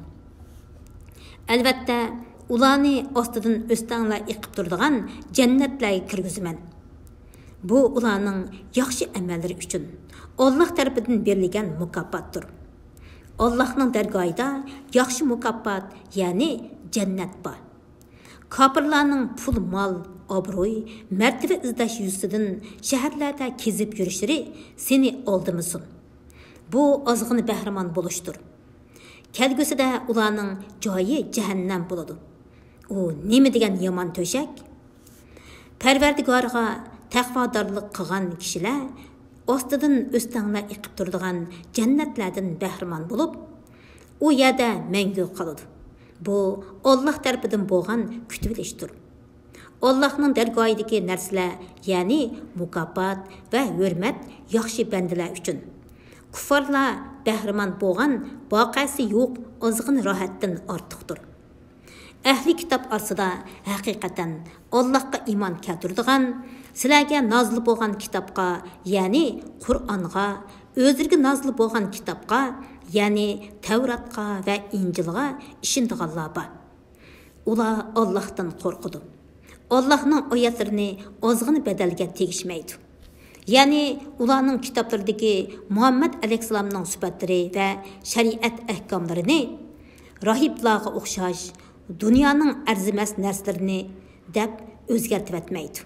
[SPEAKER 1] Albatta, ularni ostidan o'stanglar iqib turadigan jannatlarga kirgizaman. Bu ularning yaxshi amallari uchun Alloh tarafidan berilgan mukofotdir. Allohning dargohida yaxshi mukofot, ya'ni jannat bor. Kofirlarning pul, mol, obro'y, martaba izlash yuzidan shaharlarda kezib yurishlari seni oldimisin. Bu ozg'ini bahramon bo'lishdir. Kelgusida ularning joyi jahannam bo'ladi. U nima degan yomon to'shak? Parvardigorga taqvodorlik qilgan kishilar ostidan o'stanglar iqib turadigan jannatlardan bahramon bo'lib, u yerda mangu qoladi. Bu Alloh tarafidan bo'lgan kutib olishdir. Allohning dargohidagi narsalar, ya'ni mukofot va hurmat yaxshi bandalar uchun. Kuffarlar bahramon bo'lgan voqeasi yo'q ozg'in rohatdan ortiqdir. Ahli kitob orasida haqiqatan Allohga iymon keltiradigan, sizlarga nozil bo'lgan kitobga, ya'ni Qur'onga, o'zlariga nozil bo'lgan kitobga, ya'ni Tavratga va Injilga ishonadiganlar bor. Ular Allohdan qo'rqadi. Allohning oyatlarini ozg'in badalga tegishmaydi. Ya'ni ularning kitoblaridagi Muhammad alayhissalomning sifatlari va shariat ahkomlarini rohiblarga o'xshash dunyoning arzimas narsalarini deb o'zgartib etmaydi.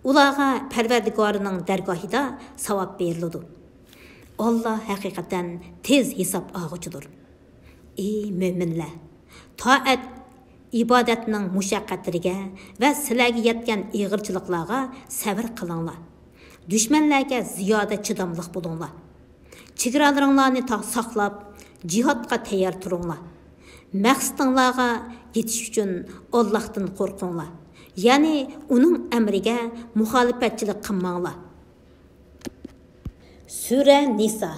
[SPEAKER 1] Ularga Parvardigorining dargohida savob beriladi. Alloh haqiqatan tez hisob olg'uchidir. Ey mo'minlar, toat ibodatning mushaqqatlariga va sizlarga yetgan ig'irchiliklarga sabr qilinglar. Düşmanlarga ziyoda chidamliq bo'linglar. Chegaralaringlarni saqlab, jihodga tayyor turinglar. Maqsadinglarga yetish uchun Allohdan qo'rqinglar. Ya'ni uning amriga muxolifatchilik qilmanglar. Sura Nisa.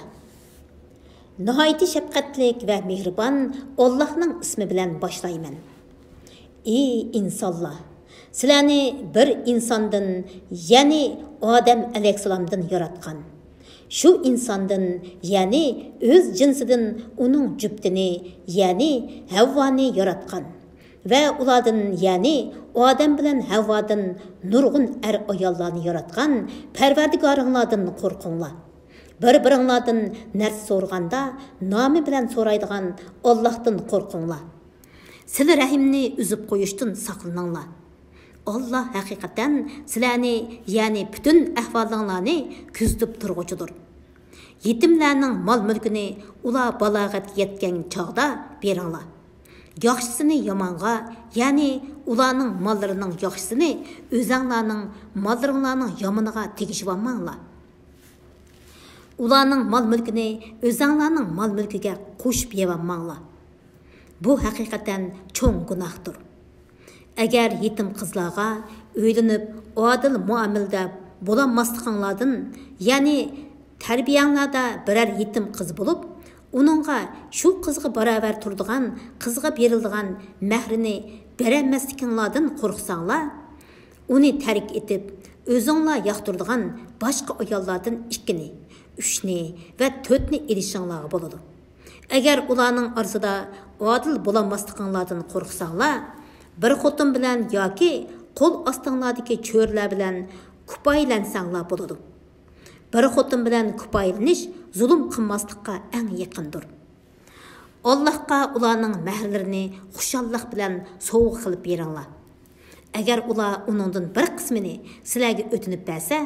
[SPEAKER 1] Nihoyat shafqatlik va mehribon Allohning ismi bilan boshlayman. Ey insonlar, sizlarni bir insondan, ya'ni Odam alayhissalomdan yaratgan. Shu insondan, ya'ni o'z jinsidan uning juftini, ya'ni Havvoni yaratgan va ulardan, ya'ni Odam bilan Havvodan nurg'un ayollarni yaratgan Parvardigoringlardan qo'rqinglar. Bir-biringlardan narsa so'raganda nomi bilan so'raydigan Allohdan qo'rqinglar. Sizlar rahimni uzib qo'yishdan saqlaninglar. Allah haqiqatan sizlarni, ya'ni bütün ahvolinglarni kuzatib turg'uchidir. Yetimlarning mol-mulkini ular balog'atga yetgan chog'da beringlar. Yaxshisini yomonga, ya'ni ularning mollarining yaxshisini o'zinglarning mollaringlarning yomoniga tegishib olmanglar. Ularning mol-mulkini o'zinglarning mol-mulkiga qo'shib yeyolmanglar. Bu haqiqatan cho'ng gunohdir. Agar yetim qizlarga o'ylanib, odil muomalada bo'lanmasliqinglardan, ya'ni tarbiyanglarda biror yetim qiz bo'lib, uningga shu qizga barobar turadigan, qizga beriladigan mahrini bermasliginglardan qo'rqsanglar, uni tark etib, o'zinglar yoqtiradigan boshqa ayollardan 2ni, 3ni va 4ni elishinglar bo'ladi. Agar ularning orasida odil bo'lanmasliginglardan qo'rqsanglar, bir xotin bilan yoki qo'l ostinglardagi cho'rlar bilan kupoylansanglar bo'ladi. Bir xotin bilan kupoylanish zulm qilmaslikqa eng yaqindir. Allohga ularning mahrlarini xushallik bilan sovg'a qilib beringlar. Agar ular uningdan bir qismini sizlarga o'tinib bersa,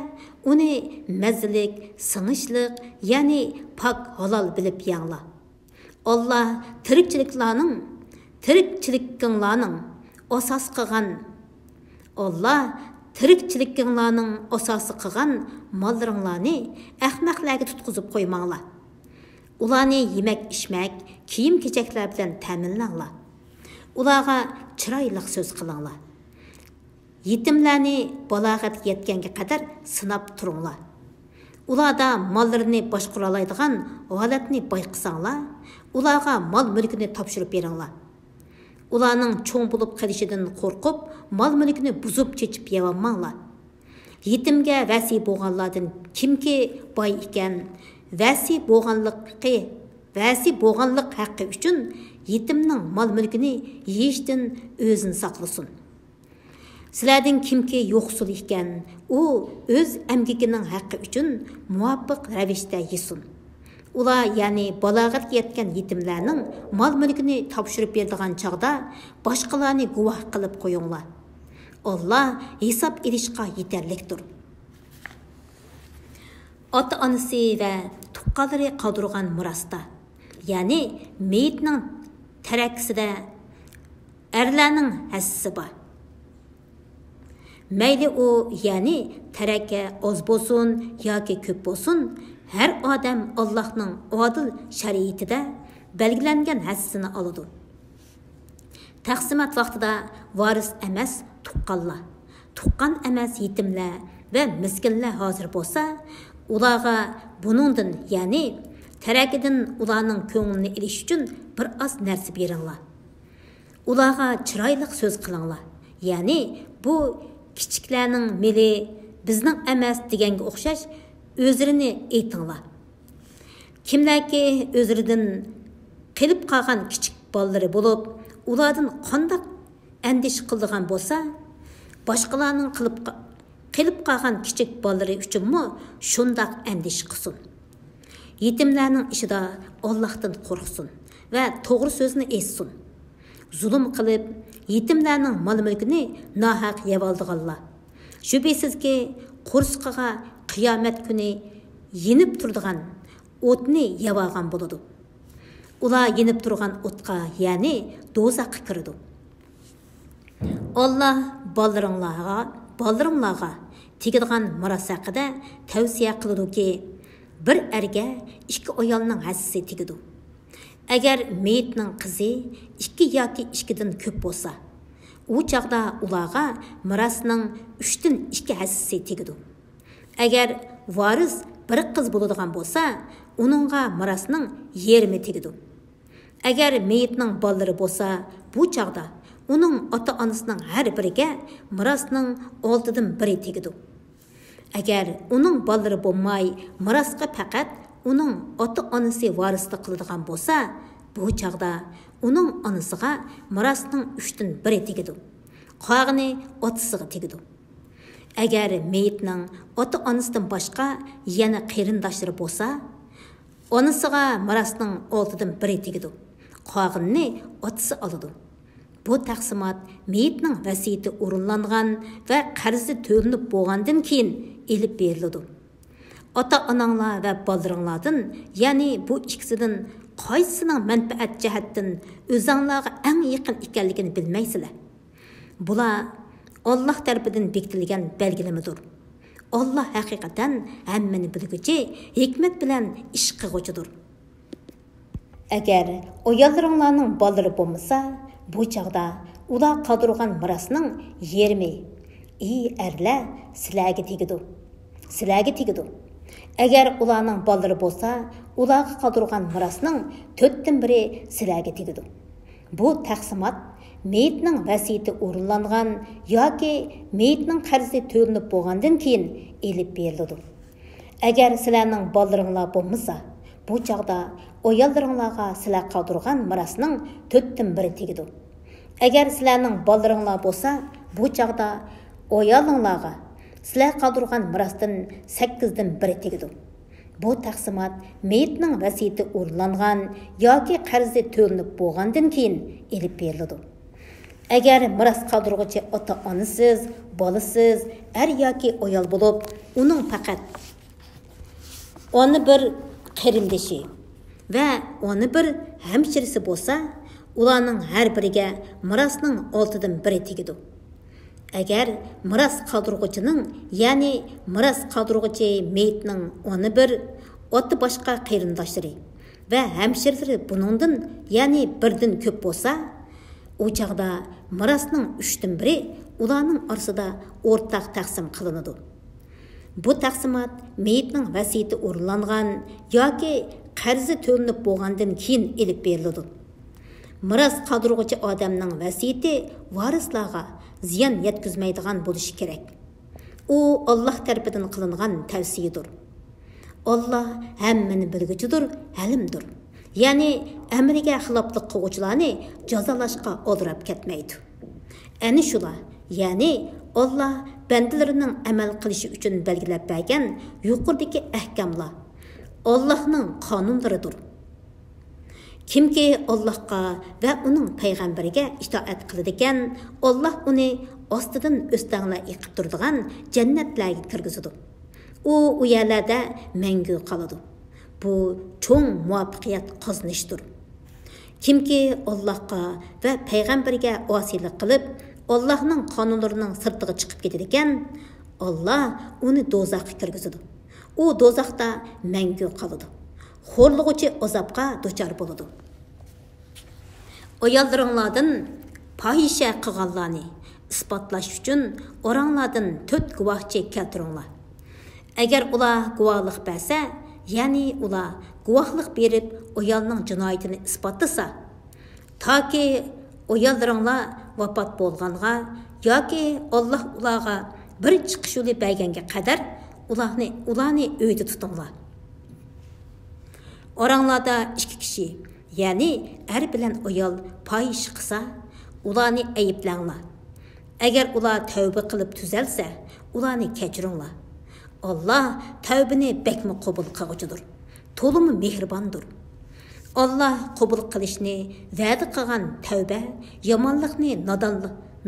[SPEAKER 1] uni mazzilik, singishlik, ya'ni pok halol bilib yenglar. Alloh tirikchiliklarning asas qilgan asası qilgan mollaringlarni ahmoqlarga tutqizib qo'ymanglar. Ularni yemak-ichmak, kiyim-kechaklar bilan ta'minlanglar. Ularga chiroyli so'z qilinglar. yetimlarni balog'atga yetganga qadar sinab turinglar. Ularda mallarını boshqara oladigan holatni bayqasanglar, ularga mal mulkini topshirib beringlar. Ularning cho'ng bo'lib qolishidan qo'rqib, mal mulkini buzib chechib yeyolmanglar. Yetimga vasi bo'lganlardan kimki boy ekan, vasi bo'lganlik haqqi uchun yetimning mal mulkini yeyishdan o'zini saqlasin. Sizlardan kimki yo'qsul ekan, u o'z amgikining haqqi uchun muvofiq ravishda yesin. Ular, ya'ni balog'atga yetgan yetimlarning mal mulkini topshirib beradigan chaqda boshqalarni guvoh qilib qo'yinglar. Allah hisob edishga yetarlikdir. Ota-onasi va tuqqanlari qoldirgan mirosda, ya'ni meyitning tarakisida erlarning hassisi bor. Mayli u, ya'ni taraka oz bo'lsin yoki ko'p bo'lsin, har odam Allohning odil shariatida belgilangan hassisini oladi. Taqsimot vaqtida varis emas tuqqanlar, tuqqan emas yetimlar va miskinlar hozir bo'lsa, ularga buningdan, ya'ni tarakidan ularning ko'nglini ilish uchun bir oz narsa beringlar. Ularga chiroyli so'z qilinglar. Ya'ni bu kichiklarning meli bizning emas deganga o'xshash o'zlarini aytinglar. Kimlarki o'zlaridan qilib qolgan kichik bolalari bo'lib, ulardan qanday andish qildigan bo'lsa, boshqalarning qilib qolgan kichik bolalari uchunmi shundoq andish qilsin. Yetimlarning ishida Allohdan qo'rqsin va to'g'ri so'zni aytsin. Zulm qilib, yetimlarning mol-mulkini nohaq yevoldiganlar. Shubhisizki, qursqiga qiyomat kuni yenib turadigan o'tni yevolgan bo'ladi. Ular yenib turgan o'tqa, ya'ni do'zaxga kiradi. Allah bolaringlarga tegadigan miros haqida tavsiya qiladi-ki, bir erga ikki ayolning hassisi tegadi. Agar meyitning qizi 2 yoki 2dan ko'p bo'lsa, u chaqda ularga mirosning 3dan 2 hassisi tegadi. Agar varis bir qiz bo'ladigan bo'lsa, uningga mirosning yarmi tegadi. Agar meyitning bolalari bo'lsa, bu chaqda uning ota-onasining har biriga mirosning 6dan 1 tegadi. Agar uning bolalari bo'lmay, mirosga faqat uning ota-onasi varislik qiladigan bo'lsa, bu chaqda uning onasiga mirosning 3dan 1 tegadi. Qolgani otasiga tegadi. Agar meyitning ota-onasidan boshqa yana qarindoshlari bo'lsa, onasiga mirosning 6dan 1 tegadi. Qolganini otasi oladi. Bu taqsimot meyitning vasiyati o'rinlangan va qarzi to'linib bo'lgandan keyin elib beriladi. Ota-onanglar va bolaringlardan, ya'ni bu ikkisidan qaysisining manfaat jihatdan o'zinglarga eng yaqin ekanligini bilmaysizlar. Bular Alloh tarafidan bekitilgan belgilamadir. Alloh haqiqatan hammani bilguchi, hikmat bilan ish qilguchidir. Agar ayollarning bolalari bo'lmasa, bu chaqda ular qoldirgan mirosning yarmi erlar sizlarga tegadi. Agar ularning bolalari bo'lsa, ularga qoldirgan mirosning 4dan 1 sizlarga tegadi. Bu taqsimot meyitning vasiyati o'rinlangan yoki meyitning qarzi to'linib bo'lgandan keyin elib beriladi. Agar sizlarning bolalaringlar bo'lmasa, bu chaqda ayollarga sizlar qoldirgan mirosning 4dan 1 tegadi. Agar sizlarning bolalaringlar bo'lsa, bu chaqda ayollarga sizlar qoldirgan mirosdan 8dan 1 tegadi. Bu taqsimot meyitning vasiyati o'rinlangan yoki qarzi to'linib bo'lgandan keyin elib beriladi. Agar miros qoldiruvchi ota-onasiz, bolasiz, er yoki ayol bo'lib, uning faqat oni bir qarindoshi va oni bir hamshirisi bo'lsa, ularning har biriga mirosning 6dan 1 tegadi. Agar miros qoldiruvchining, ya'ni miros qoldiruvchi meyitning oni bir, oti boshqa qarindoshlari va hamshirlari buningdan, ya'ni 1dan ko'p bo'lsa, u chaqda mirosning 3dan 1 ularning orasida o'rtaq taqsim qilinadi. Bu taqsimot meyitning vasiyati o'rinlangan yoki qarzi to'lanib bo'lgandan keyin elib beriladi. Miras qoldiruvchi odamning vasiyati varislarga ziyon yetkazmaydigan bo'lishi kerak. U Alloh tarafidan qilingan tavsiyadir. Allah hammani bilguchidir, halimdir. Ya'ni amriga xiloflik qiluvchilarni jazolashga oldirab ketmaydi. Ani shular, ya'ni Allah bandalarining amal qilishi uchun belgilab bergan yuqoridagi ahkamlar Allohning qonunlaridir. Kimki Allohga va uning payg'ambariga itoat qiladi ekan, Alloh uni ostidan o'stanglar yiqib turadigan jannatlarga kirgizadi. U yerlarda mangu qoladi. Bu cho'ng muvaffaqiyat qozonishdir. Kimki Allohga va payg'ambariga osiylik qilib, Allohning qonunlarining sirtiga chiqib ketadi ekan, Alloh uni do'zaxga kirgizadi. U do'zaxda mangu qoladi. Xo'rlig'uchi azobga duchor bo'ladi. Ayollardan fahisha qilganlarni isbotlash uchun oranglardan 4 guvohchi keltiringlar. Agar ular guvohlik bersa, ya'ni ular guvohlik berib ayolning jinoyatini isbotlasa, toki ayollarga vafot bo'lganga yoki Alloh ularga bir chiqish yo'li berganga qadar ularni uyda tutinglar. Oranglarda 2 kishi, ya'ni er bilan ayol fahish qilsa, ularni ayblanglar. Agar ular tavba qilib tuzalsa, ularni kechiringlar. Allah tövbini bekmi qabul qiluvchidir. To'limi mehribondir. Allah qabul qilishni va'da qilgan tövbe yomonlikni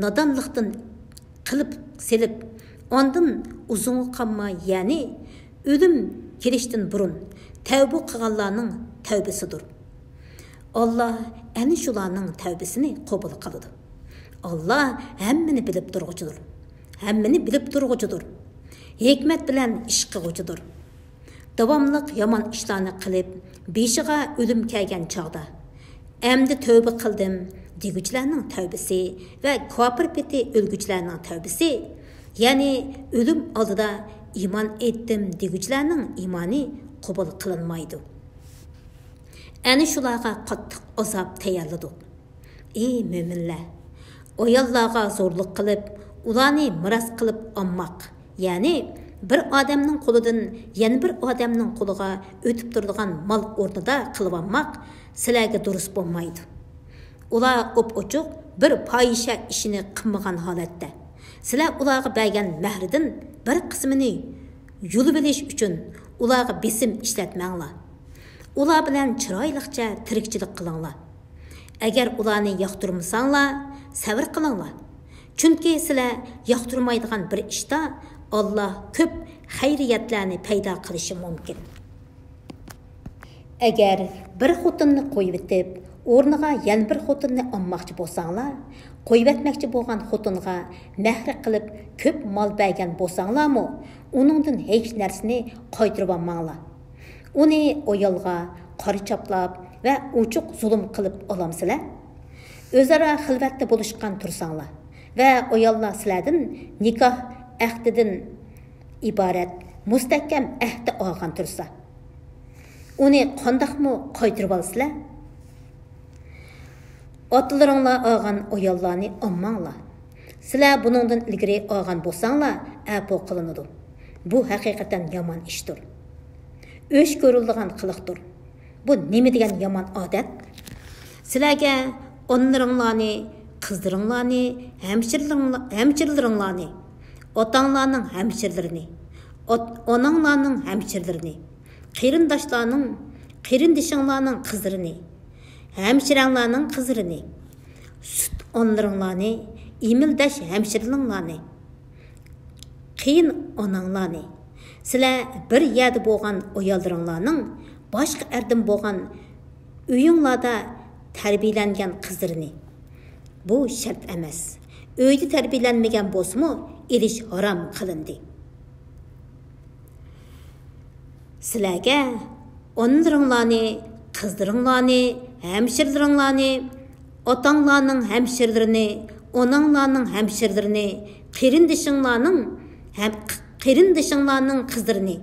[SPEAKER 1] nodonlikdan qilib silib, ondan uzun qolmay, ya'ni o'lim kelishdan burun tövbe qilganlarning tövbesidir. Allah ana shularning tövbesini qabul qiladi. Allah hammani bilib turg'uchidir. Hammani bilib turg'uchidir. Hikmet bilen iş qiluvchidir. Davomliq yomon ishlarni qilib, beshiga o'lim kelgan chog'da, "Endi tövbe qildim" deguchilarning tövbesi va kofir peti o'lguchilarning tövbesi, ya'ni o'lim oldida iymon etdim deguchilarning iymoni qabul qilinmaydi. Ana shularga qattiq azob tayyorladik. Ey mo'minlar, ayollarga zo'rlik qilib, ularni miras qilib olmoq, ya'ni bir odamning qo'lidan yana bir odamning qo'liga o'tib turadigan mol o'rnida qilib olmoq sizlarga durust bo'lmaydi. Ular o'p-ochiq bir fohisha ishini qilmagan holatda sizlar ularga bergan mahridan bir qismini yulib olish uchun ularga besim ishlatmanglar. Ular bilan chiroyliqcha tirikchilik qilinglar. Agar ularni yoqtirmasanglar, sabr qilinglar. Chunki sizlar yoqtirmaydigan bir ishda Allah ko'p xayriyatlarni paydo qilishi mumkin. Agar bir xotinni qo'yib etib, o'rniga yana bir xotinni olmoqchi bo'lsanglar, qo'yib etmoqchi bo'lgan xotinga mehr qilib ko'p mol bergan bo'lsanglarmi, uningdan hech narsani qaytirib olmanglar. Uni ayolga qora chaplab va ochiq zulm qilib olamsizlar. O'zaro xilvatda bo'lishgan tursanglar va ayollar sizlardan nikoh ahdidan iborat mustahkam ahdi olgan tursa, uni qandoqmi qaytirib olsizlar? Otlaringlar olgan ayollarni olmanglar. Sizlar buningdan ilgari olgan bo'lsanglar, afu qilinadi. Bu haqiqatan yomon ishdir. O'sh ko'rilgan qiliqdir. Bu nima degan yomon odat? Sizlarga onlaringlarni, qizlaringlarni, hamshirlaringlarni, otanglarning hamshirlarini, onanglarning hamshirlarini, qerindishinglarning qizlarini, hamshiranglarning qizlarini, sut onlaringlarni, imildash hamshirlaringlarni, qiyin onanglarni, sizlar bir yerda bo'lgan ayollaringlarning boshqa erdan bo'lgan uyinglarda tarbiyalangan qizlarini. Bu shart emas. Uyda tarbiyalanmagan bo'lsa-mu, elish harom qilindi. Sizlarga onlaringlarni, qizlaringlarni, hamshirlaringlarni, otanglarning hamshirlarini, onanglarning hemşirlerini, qerindishinglarning qizlarini,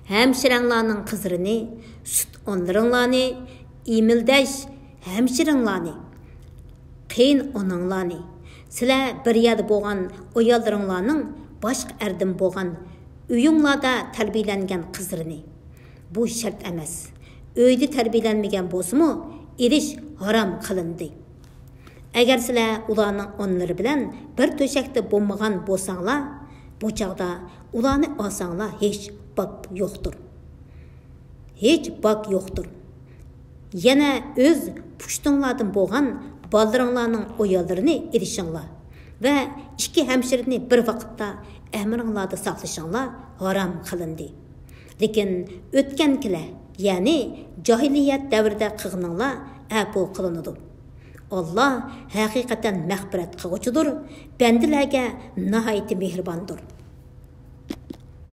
[SPEAKER 1] hemşiranglarning qizlarini, süt onlaringlarni, emildash hemşiringlarni, qiyin onanglarni, sizlar bir yerda bo'lgan ayollaringlarning boshqa erdim bo'lgan uyinglarda tarbiyalangan qizlarini. Bu shart emas. Uyda tarbiyalanmagan bo'lsa-mu, erish harom qilindi. Agar sizlar ularning onlari bilan bir to'shakda bo'lmagan bo'lsanglar, bu chaqda ularni olsanglar hech bak yo'qdir. Hech bak yo'qdir. Yana o'z pushtinglardan bo'lgan bolaringlarning ayollarini erishinglar va ikki hemşirini bir vaqtda emringlarda saqlashinglar harom qilindi. Lekin o'tgankilar, ya'ni jahiliyat davrida qilganinglar afu qilinadi. Allah haqiqatan mag'firat qiluvchidir, bandalarga nihoyat mehribondir.